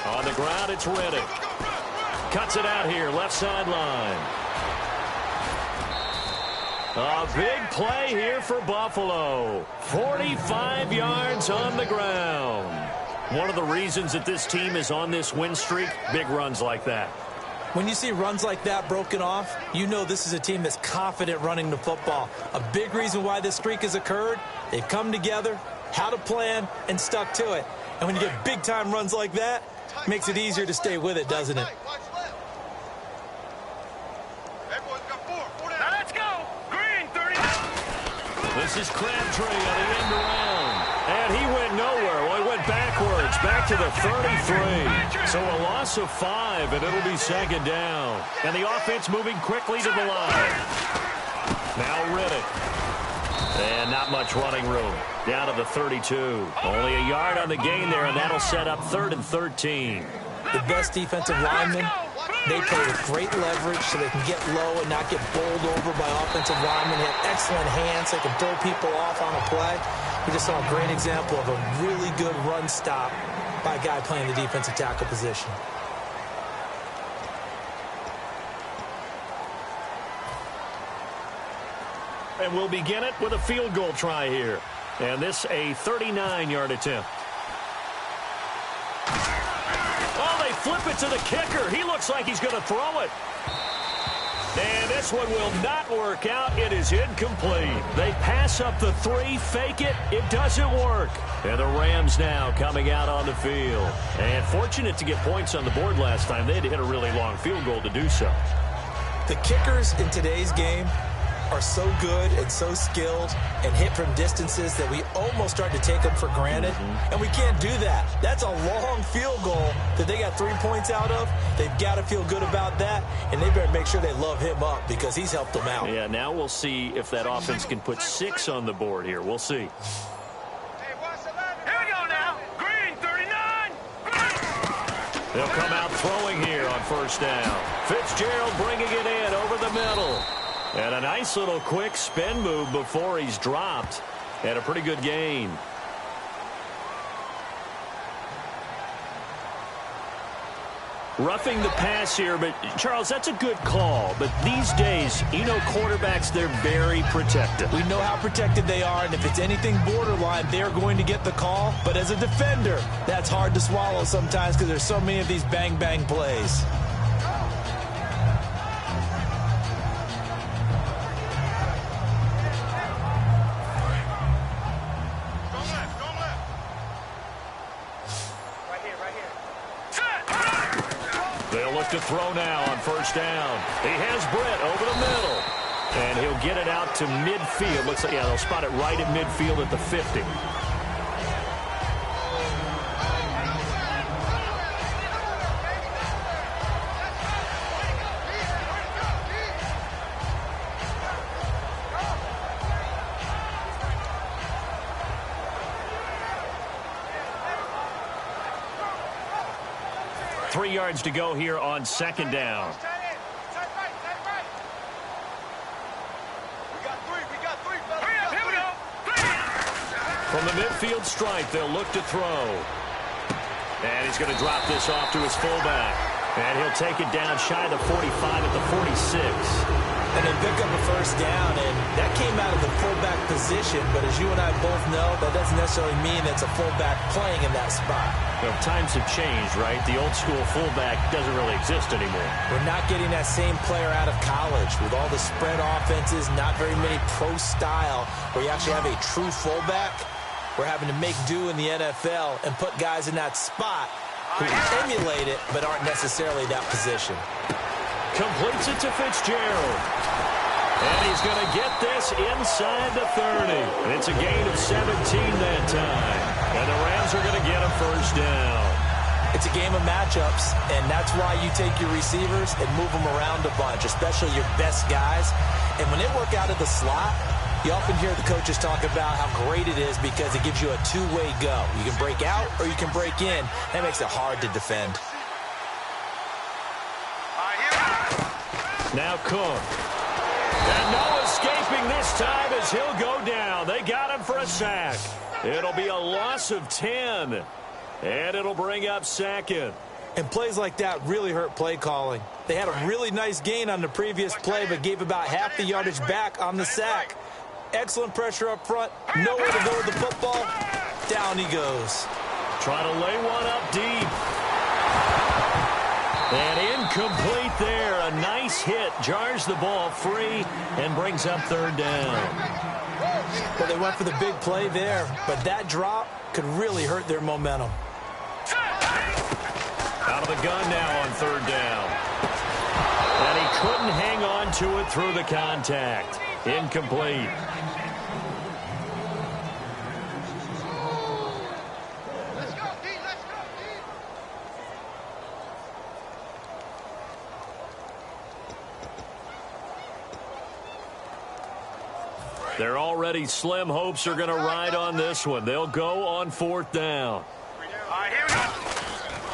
On the ground, it's Riddick. Cuts it out here, left sideline. A big play here for Buffalo. 45 yards on the ground. One of the reasons that this team is on this win streak, big runs like that. When you see runs like that broken off, you know this is a team that's confident running the football. A big reason why this streak has occurred, they've come together, had a plan, and stuck to it. And when you get big-time runs like that, it makes it easier to stay with it, doesn't it? Let's go. Green, 30. This is Crabtree on the end around. And he went nowhere. Well, he went backwards, back to the 33. So a loss of 5, and it'll be 2nd down. And the offense moving quickly to the line. Now Riddick. And not much running room. Down to the 32. Only a yard on the gain there, and that'll set up 3rd and 13. The best defensive linemen, they play with great leverage so they can get low and not get bowled over by offensive linemen. They have excellent hands. They can throw people off on a play. We just saw a great example of a really good run stop by a guy playing the defensive tackle position. And we'll begin it with a field goal try here. And this a 39-yard attempt. Oh, they flip it to the kicker. He looks like he's going to throw it. And this one will not work out. It is incomplete. They pass up the 3, fake it. It doesn't work. And the Rams now coming out on the field. And fortunate to get points on the board last time. They had to hit a really long field goal to do so. The kickers in today's game are so good and so skilled and hit from distances that we almost start to take them for granted. And we can't do that. That's a long field goal that they got 3 points out of. They've got to feel good about that, and they better make sure they love him up because he's helped them out. Yeah, now we'll see if that offense can put 6 on the board here. We'll see. Here we go now. Green, 39. They'll come out throwing here on 1st down. Fitzgerald bringing it in over the middle. And a nice little quick spin move before he's dropped. And a pretty good gain. Roughing the pass here, but Charles, that's a good call. But these days, you know, quarterbacks, they're very protected. We know how protected they are, and if it's anything borderline, they're going to get the call. But as a defender, that's hard to swallow sometimes because there's so many of these bang-bang plays. to throw now on first down. He has Britt over the middle. And he'll get it out to midfield. Looks like, yeah, they'll spot it right at midfield at the 50. Three yards to go here on second down. From the midfield stripe, they'll look to throw. And he's going to drop this off to his fullback. And he'll take it down shy of the 45 at the 46. And they pick up a first down, and that came out of the fullback position. But as you and I both know, that doesn't necessarily mean it's a fullback playing in that spot. Well, times have changed, right? The old school fullback doesn't really exist anymore. We're not getting that same player out of college with all the spread offenses, not very many pro style where you actually have a true fullback. We're having to make do in the NFL and put guys in that spot who emulate it but aren't necessarily that position. Completes it to Fitzgerald. And he's going to get this inside the 30. And it's a gain of 17 that time. And the Rams are going to get a first down. It's a game of matchups, and that's why you take your receivers and move them around a bunch, especially your best guys. And when they work out of the slot, you often hear the coaches talk about how great it is because it gives you a two-way go. You can break out or you can break in. That makes it hard to defend. Now Cook. And no escaping this time as he'll go down. They got him for a sack. It'll be a loss of 10. And it'll bring up second. And plays like that really hurt play calling. They had a really nice gain on the previous play, but gave about half the yardage back on the sack. Excellent pressure up front. Nowhere to go with the football. Down he goes. Trying to lay one up deep. And incomplete there. A nice hit. Jars the ball free and brings up third down. Well, they went for the big play there, but that drop could really hurt their momentum. Out of the gun now on third down. And he couldn't hang on to it through the contact. Incomplete. They're already slim hopes are going to ride on this one. They'll go on fourth down. All right, here we go.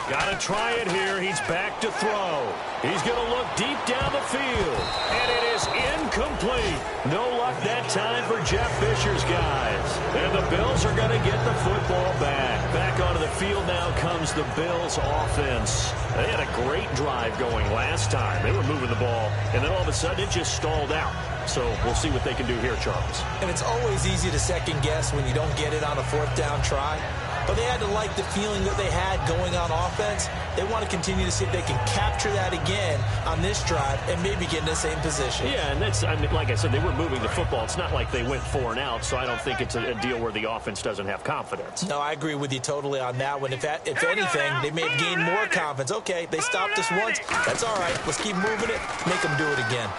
Got to try it here. He's back to throw. He's going to look deep down the field. And it is incomplete. No luck that time for Jeff Fisher's guys. And the Bills are going to get the football back. Back onto the field now comes the Bills offense. They had a great drive going last time. They were moving the ball. And then all of a sudden it just stalled out. So we'll see what they can do here, Charles. And it's always easy to second guess when you don't get it on a fourth down try. But they had to like the feeling that they had going on offense. They want to continue to see if they can capture that again on this drive and maybe get in the same position. Yeah, and that's, I mean, like I said, they were moving the football. It's not like they went 4 and out, so I don't think it's a deal where the offense doesn't have confidence. No, I agree with you totally on that one. If anything, they may have gained more confidence. Okay, they stopped us once. That's all right. Let's keep moving it. Make them do it again.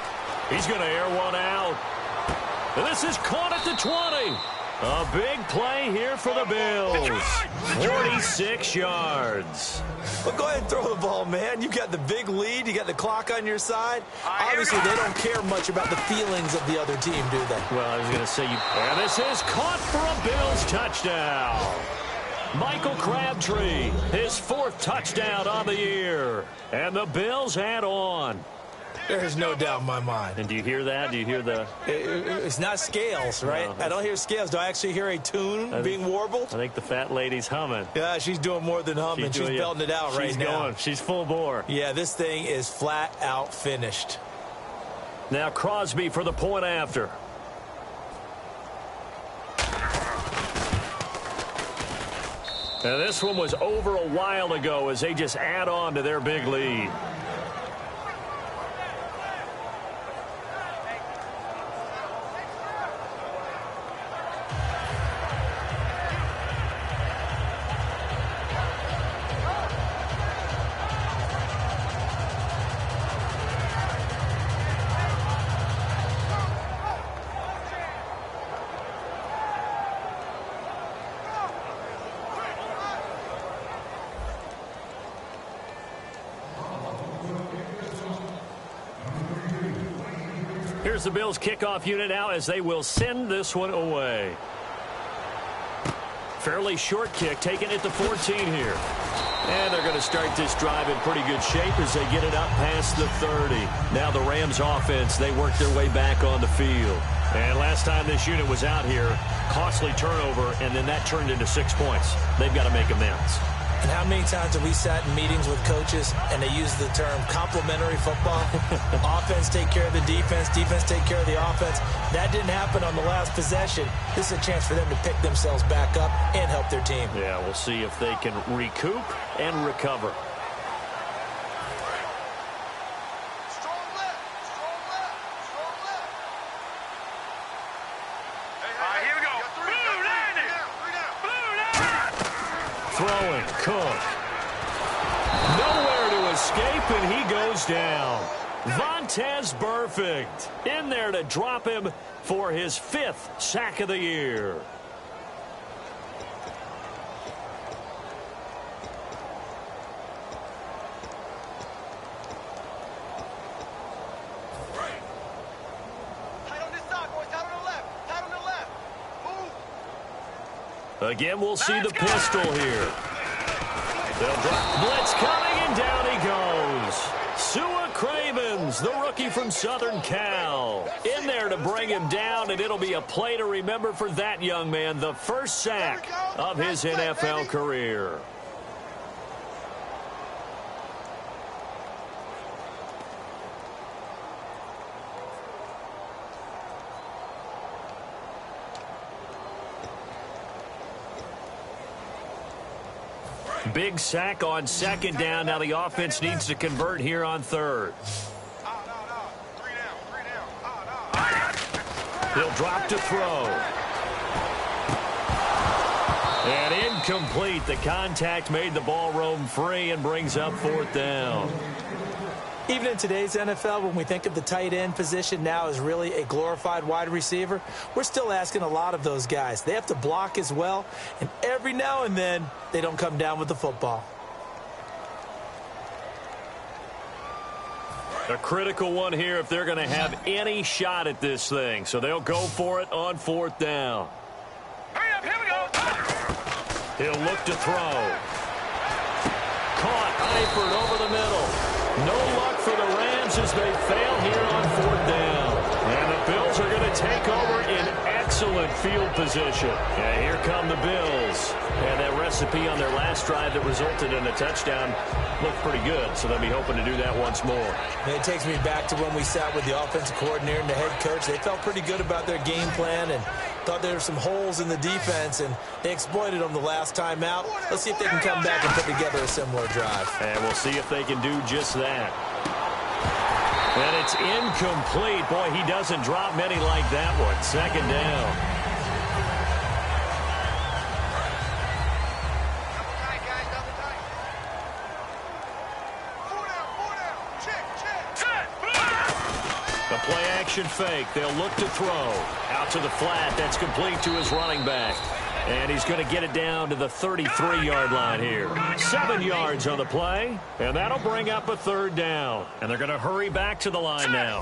He's going to air one out. And this is caught at the 20. A big play here for the Bills. 46 yards. Well, go ahead and throw the ball, man. You got the big lead. You got the clock on your side. Obviously, they don't care much about the feelings of the other team, do they? Well, I was going to say, and this is caught for a Bills touchdown. Michael Crabtree, his 4th touchdown on the year. And the Bills add on. There's no doubt in my mind. And do you hear that? Do you hear the... It's not scales, right? No, I don't hear scales. Do I actually hear a tune being warbled? I think the fat lady's humming. Yeah, she's doing more than humming. She's belting it out right now. She's going. She's full bore. Yeah, this thing is flat out finished. Now Crosby for the point after. Now this one was over a while ago as they just add on to their big lead. here's the Bills kickoff unit now as they will send this one away. Fairly short kick, taking it to 14 here. And they're going to start this drive in pretty good shape as they get it up past the 30. Now the Rams offense, they work their way back on the field. And last time this unit was out here, costly turnover, and then that turned into 6 points. They've got to make amends. And how many times have we sat in meetings with coaches and they use the term complementary football? Offense take care of the defense, defense take care of the offense. That didn't happen on the last possession. This is a chance for them to pick themselves back up and help their team. Yeah, we'll see if they can recoup and recover. Strong left, strong left, strong left. All right, here we go. Blue landing. Blue landing. Throwing, Cook. Nowhere to escape, and he goes down. Vontaze Burfict in there to drop him for his 5th sack of the year. Tight on this side, boys. Tight on the left. Tight on the left. Move. Again, we'll see the pistol here. They'll drop. Blitz coming, and down he goes. Sua Cravens, the rookie from Southern Cal, in there to bring him down, and it'll be a play to remember for that young man, the first sack of his NFL career. Big sack on 2nd down. Now the offense needs to convert here on 3rd. He'll drop to throw. And incomplete. The contact made the ball roam free and brings up 4th down. Even in today's NFL, when we think of the tight end position now as really a glorified wide receiver, we're still asking a lot of those guys. They have to block as well, and every now and then, they don't come down with the football. A critical one here if they're going to have any shot at this thing. So they'll go for it on 4th down. Hurry up, here we go. He'll look to throw. Caught, Eifert over the middle. No luck for the Rams as they fail here on 4th down. And the Bills are going to take over in excellent field position. Yeah, here come the Bills. And that recipe on their last drive that resulted in a touchdown looked pretty good, so they'll be hoping to do that once more. And it takes me back to when we sat with the offensive coordinator and the head coach. They felt pretty good about their game plan and thought there were some holes in the defense, and they exploited them the last time out. Let's see if they can come back and put together a similar drive. And we'll see if they can do just that. And it's incomplete. Boy, he doesn't drop many like that one. 2nd down. Play-action fake. They'll look to throw. Out to the flat. That's complete to his running back. And he's going to get it down to the 33-yard line here. 7 yards on the play. And that'll bring up a 3rd down. And they're going to hurry back to the line now.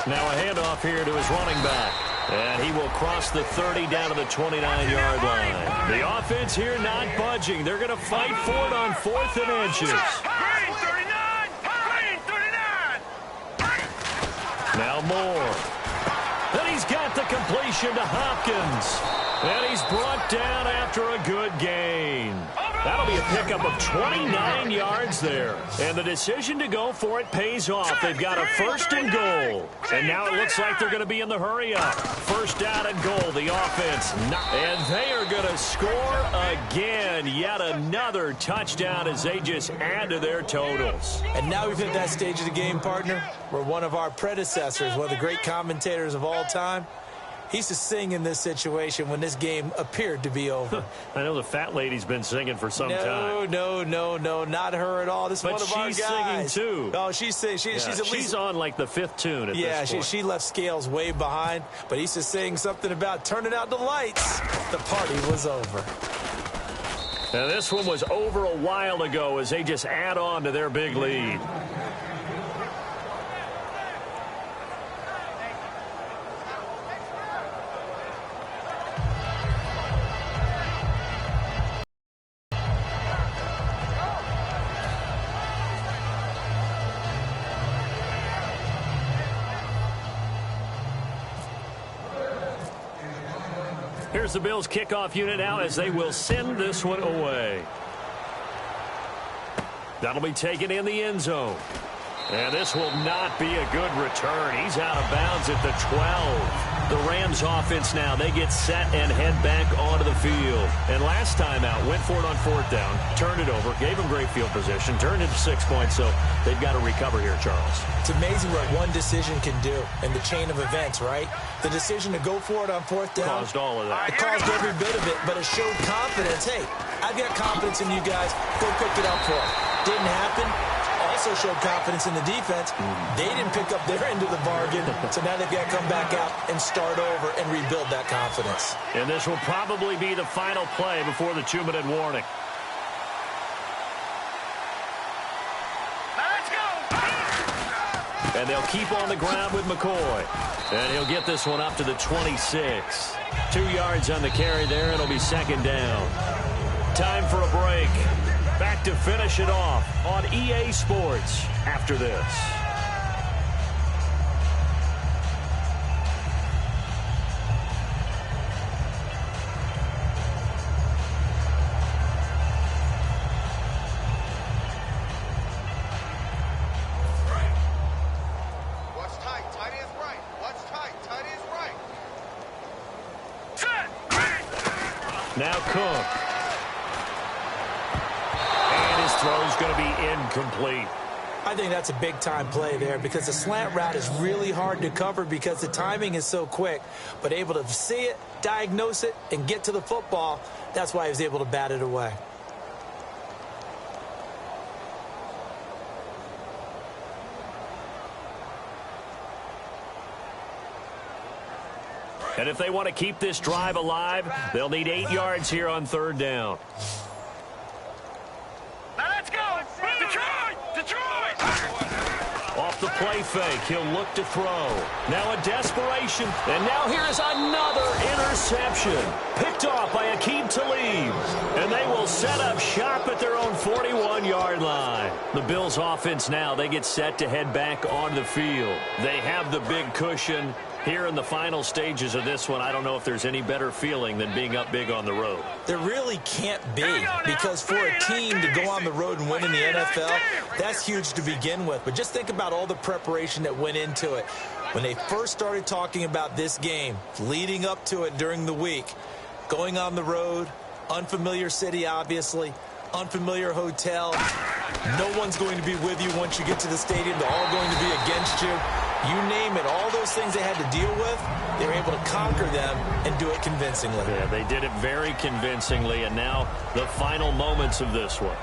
Now a handoff here to his running back. And he will cross the 30 down to the 29-yard line. The offense here not budging. They're going to fight for it on 4th and inches. Now Moore. And he's got the completion to Hopkins. And he's brought down after a good gain. That'll be a pickup of 29 yards there. And the decision to go for it pays off. They've got a 1st and goal. And now it looks like they're going to be in the hurry up. 1st down and goal, the offense. And they are going to score again. Yet another touchdown as they just add to their totals. And now we've hit that stage of the game, partner, where one of our predecessors, one of the great commentators of all time, he used to sing in this situation when this game appeared to be over. I know the fat lady's been singing for some time. No, not her at all. This is one of our guys. But she's singing, too. Oh, she's singing. She's on like the 5th tune at this point. She left Scales way behind, but he used to sing something about turning out the lights. The party was over. Now, this one was over a while ago as they just add on to their big lead. Here's the Bills kickoff unit now as they will send this one away. That'll be taken in the end zone. And this will not be a good return. He's out of bounds at the 12. The Rams offense now, they get set and head back onto the field. And last time out, went for it on 4th down, turned it over, gave him great field position, turned it to 6 points, so they've got to recover here, Charles. It's amazing what one decision can do in the chain of events, right? The decision to go for it on 4th down. Caused all of that. It caused every bit of it, but it showed confidence. Hey, I've got confidence in you guys. Go pick it up for them. Didn't happen. Also showed confidence in the defense. They didn't pick up their end of the bargain, so now they've got to come back out and start over and rebuild that confidence. And this will probably be the final play before the 2-minute warning. Let's go! And they'll keep on the ground with McCoy. And he'll get this one up to the 26. 2 yards on the carry there, and it'll be 2nd down. Time for a break. Back to finish it off on EA Sports after this. Watch tight. Tight is right. Watch tight. Tight is right. Set. Now Cook. Throw's going to be incomplete. I think that's a big-time play there because the slant route is really hard to cover because the timing is so quick. But able to see it, diagnose it, and get to the football, that's why he was able to bat it away. And if they want to keep this drive alive, they'll need 8 yards here on 3rd down. Off the play fake, he'll look to throw. Now a desperation, and now here's another interception. Picked off by Aqib Talib. And they will set up shop at their own 41-yard line. The Bills offense now, they get set to head back on the field. They have the big cushion. Here in the final stages of this one, I don't know if there's any better feeling than being up big on the road. There really can't be, because for a team to go on the road and win in the NFL, that's huge to begin with. But just think about all the preparation that went into it. When they first started talking about this game, leading up to it during the week, going on the road, unfamiliar city, obviously, unfamiliar hotel. No one's going to be with you once you get to the stadium. They're all going to be against you. You name it, all those things they had to deal with, they were able to conquer them and do it convincingly. Yeah, they did it very convincingly, and now the final moments of this one.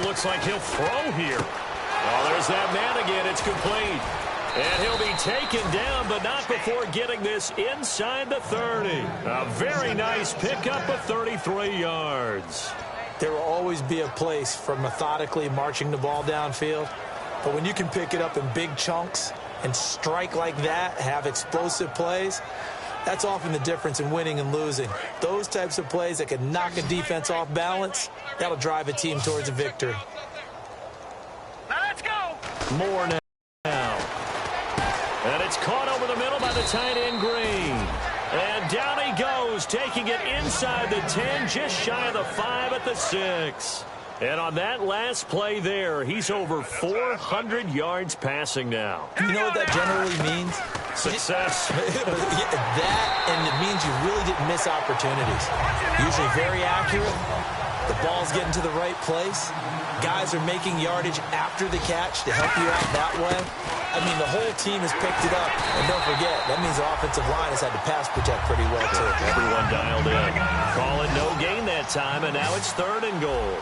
Looks like he'll throw here. Oh, there's that man again. It's complete. And he'll be taken down, but not before getting this inside the 30. A very nice pickup of 33 yards. There will always be a place for methodically marching the ball downfield. But when you can pick it up in big chunks and strike like that, have explosive plays, that's often the difference in winning and losing. Those types of plays that can knock a defense off balance, that'll drive a team towards a victory. Let's go. More now. And it's caught over the middle by the tight end Green. And down he goes, taking it inside the 10, just shy of the 5 at the 6. And on that last play there, he's over 400 yards passing now. You know what that generally means? Success. That, and it means you really didn't miss opportunities. Usually very accurate. The ball's getting to the right place. Guys are making yardage after the catch to help you out that way. I mean, the whole team has picked it up. And don't forget, that means the offensive line has had to pass protect pretty well, too. Everyone dialed in. Call it no gain that time, and now it's 3rd and goal.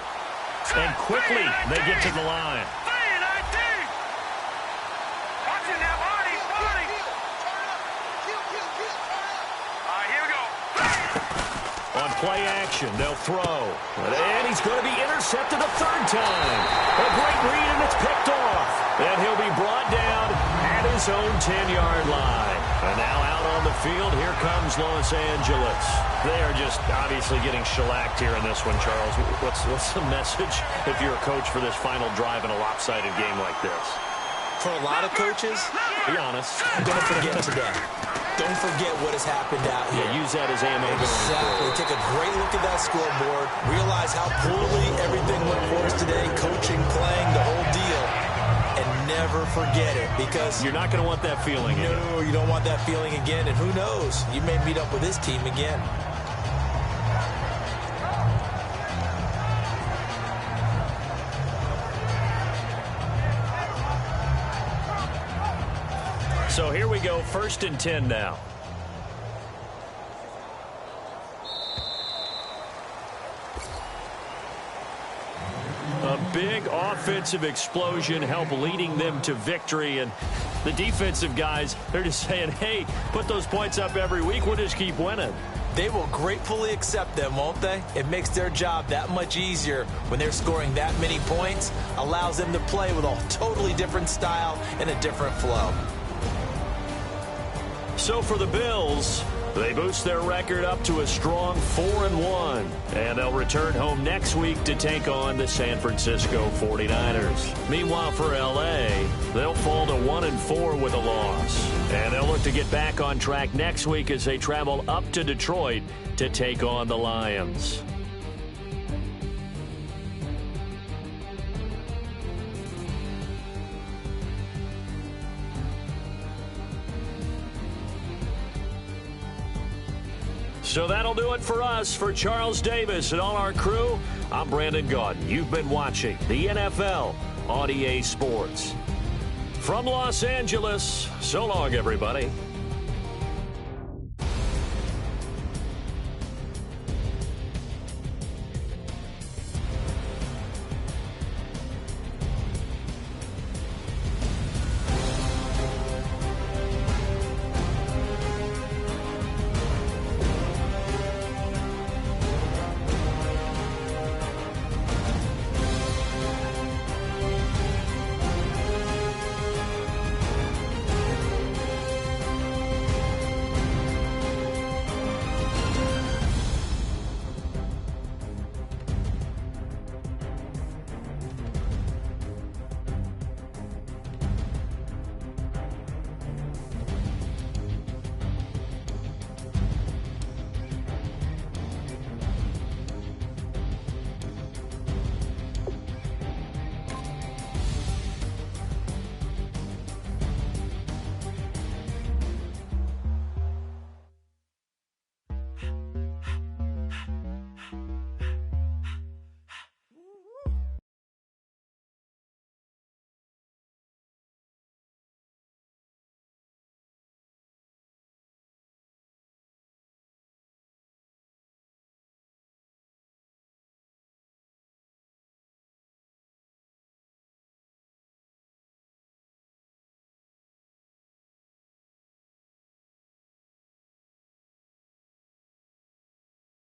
And quickly, they get to the line. On play action. They'll throw. And he's going to be intercepted a third time. A great read, and it's picked off. And he'll be brought down at his own 10-yard line. And now out on the field, here comes Los Angeles. They are just obviously getting shellacked here in this one, Charles. What's the message if you're a coach for this final drive in a lopsided game like this? For a lot of coaches, be honest, don't forget today. Don't forget what has happened out here. Yeah, use that as ammo. Exactly. Take a great look at that scoreboard. Realize how poorly everything went for us today. Coaching, playing, the whole deal. And never forget it, because you're not going to want that feeling again. No, you don't want that feeling again. And who knows? You may meet up with this team again. So here we go, 1st and 10 now. A big offensive explosion helped leading them to victory. And the defensive guys, they're just saying, hey, put those points up every week. We'll just keep winning. They will gratefully accept them, won't they? It makes their job that much easier when they're scoring that many points. Allows them to play with a totally different style and a different flow. So for the Bills, they boost their record up to a strong 4-1. And they'll return home next week to take on the San Francisco 49ers. Meanwhile, for L.A., they'll fall to 1-4 with a loss. And they'll look to get back on track next week as they travel up to Detroit to take on the Lions. So that'll do it for us. For Charles Davis and all our crew, I'm Brandon Gaudin. You've been watching the NFL on EA Sports. From Los Angeles, so long, everybody.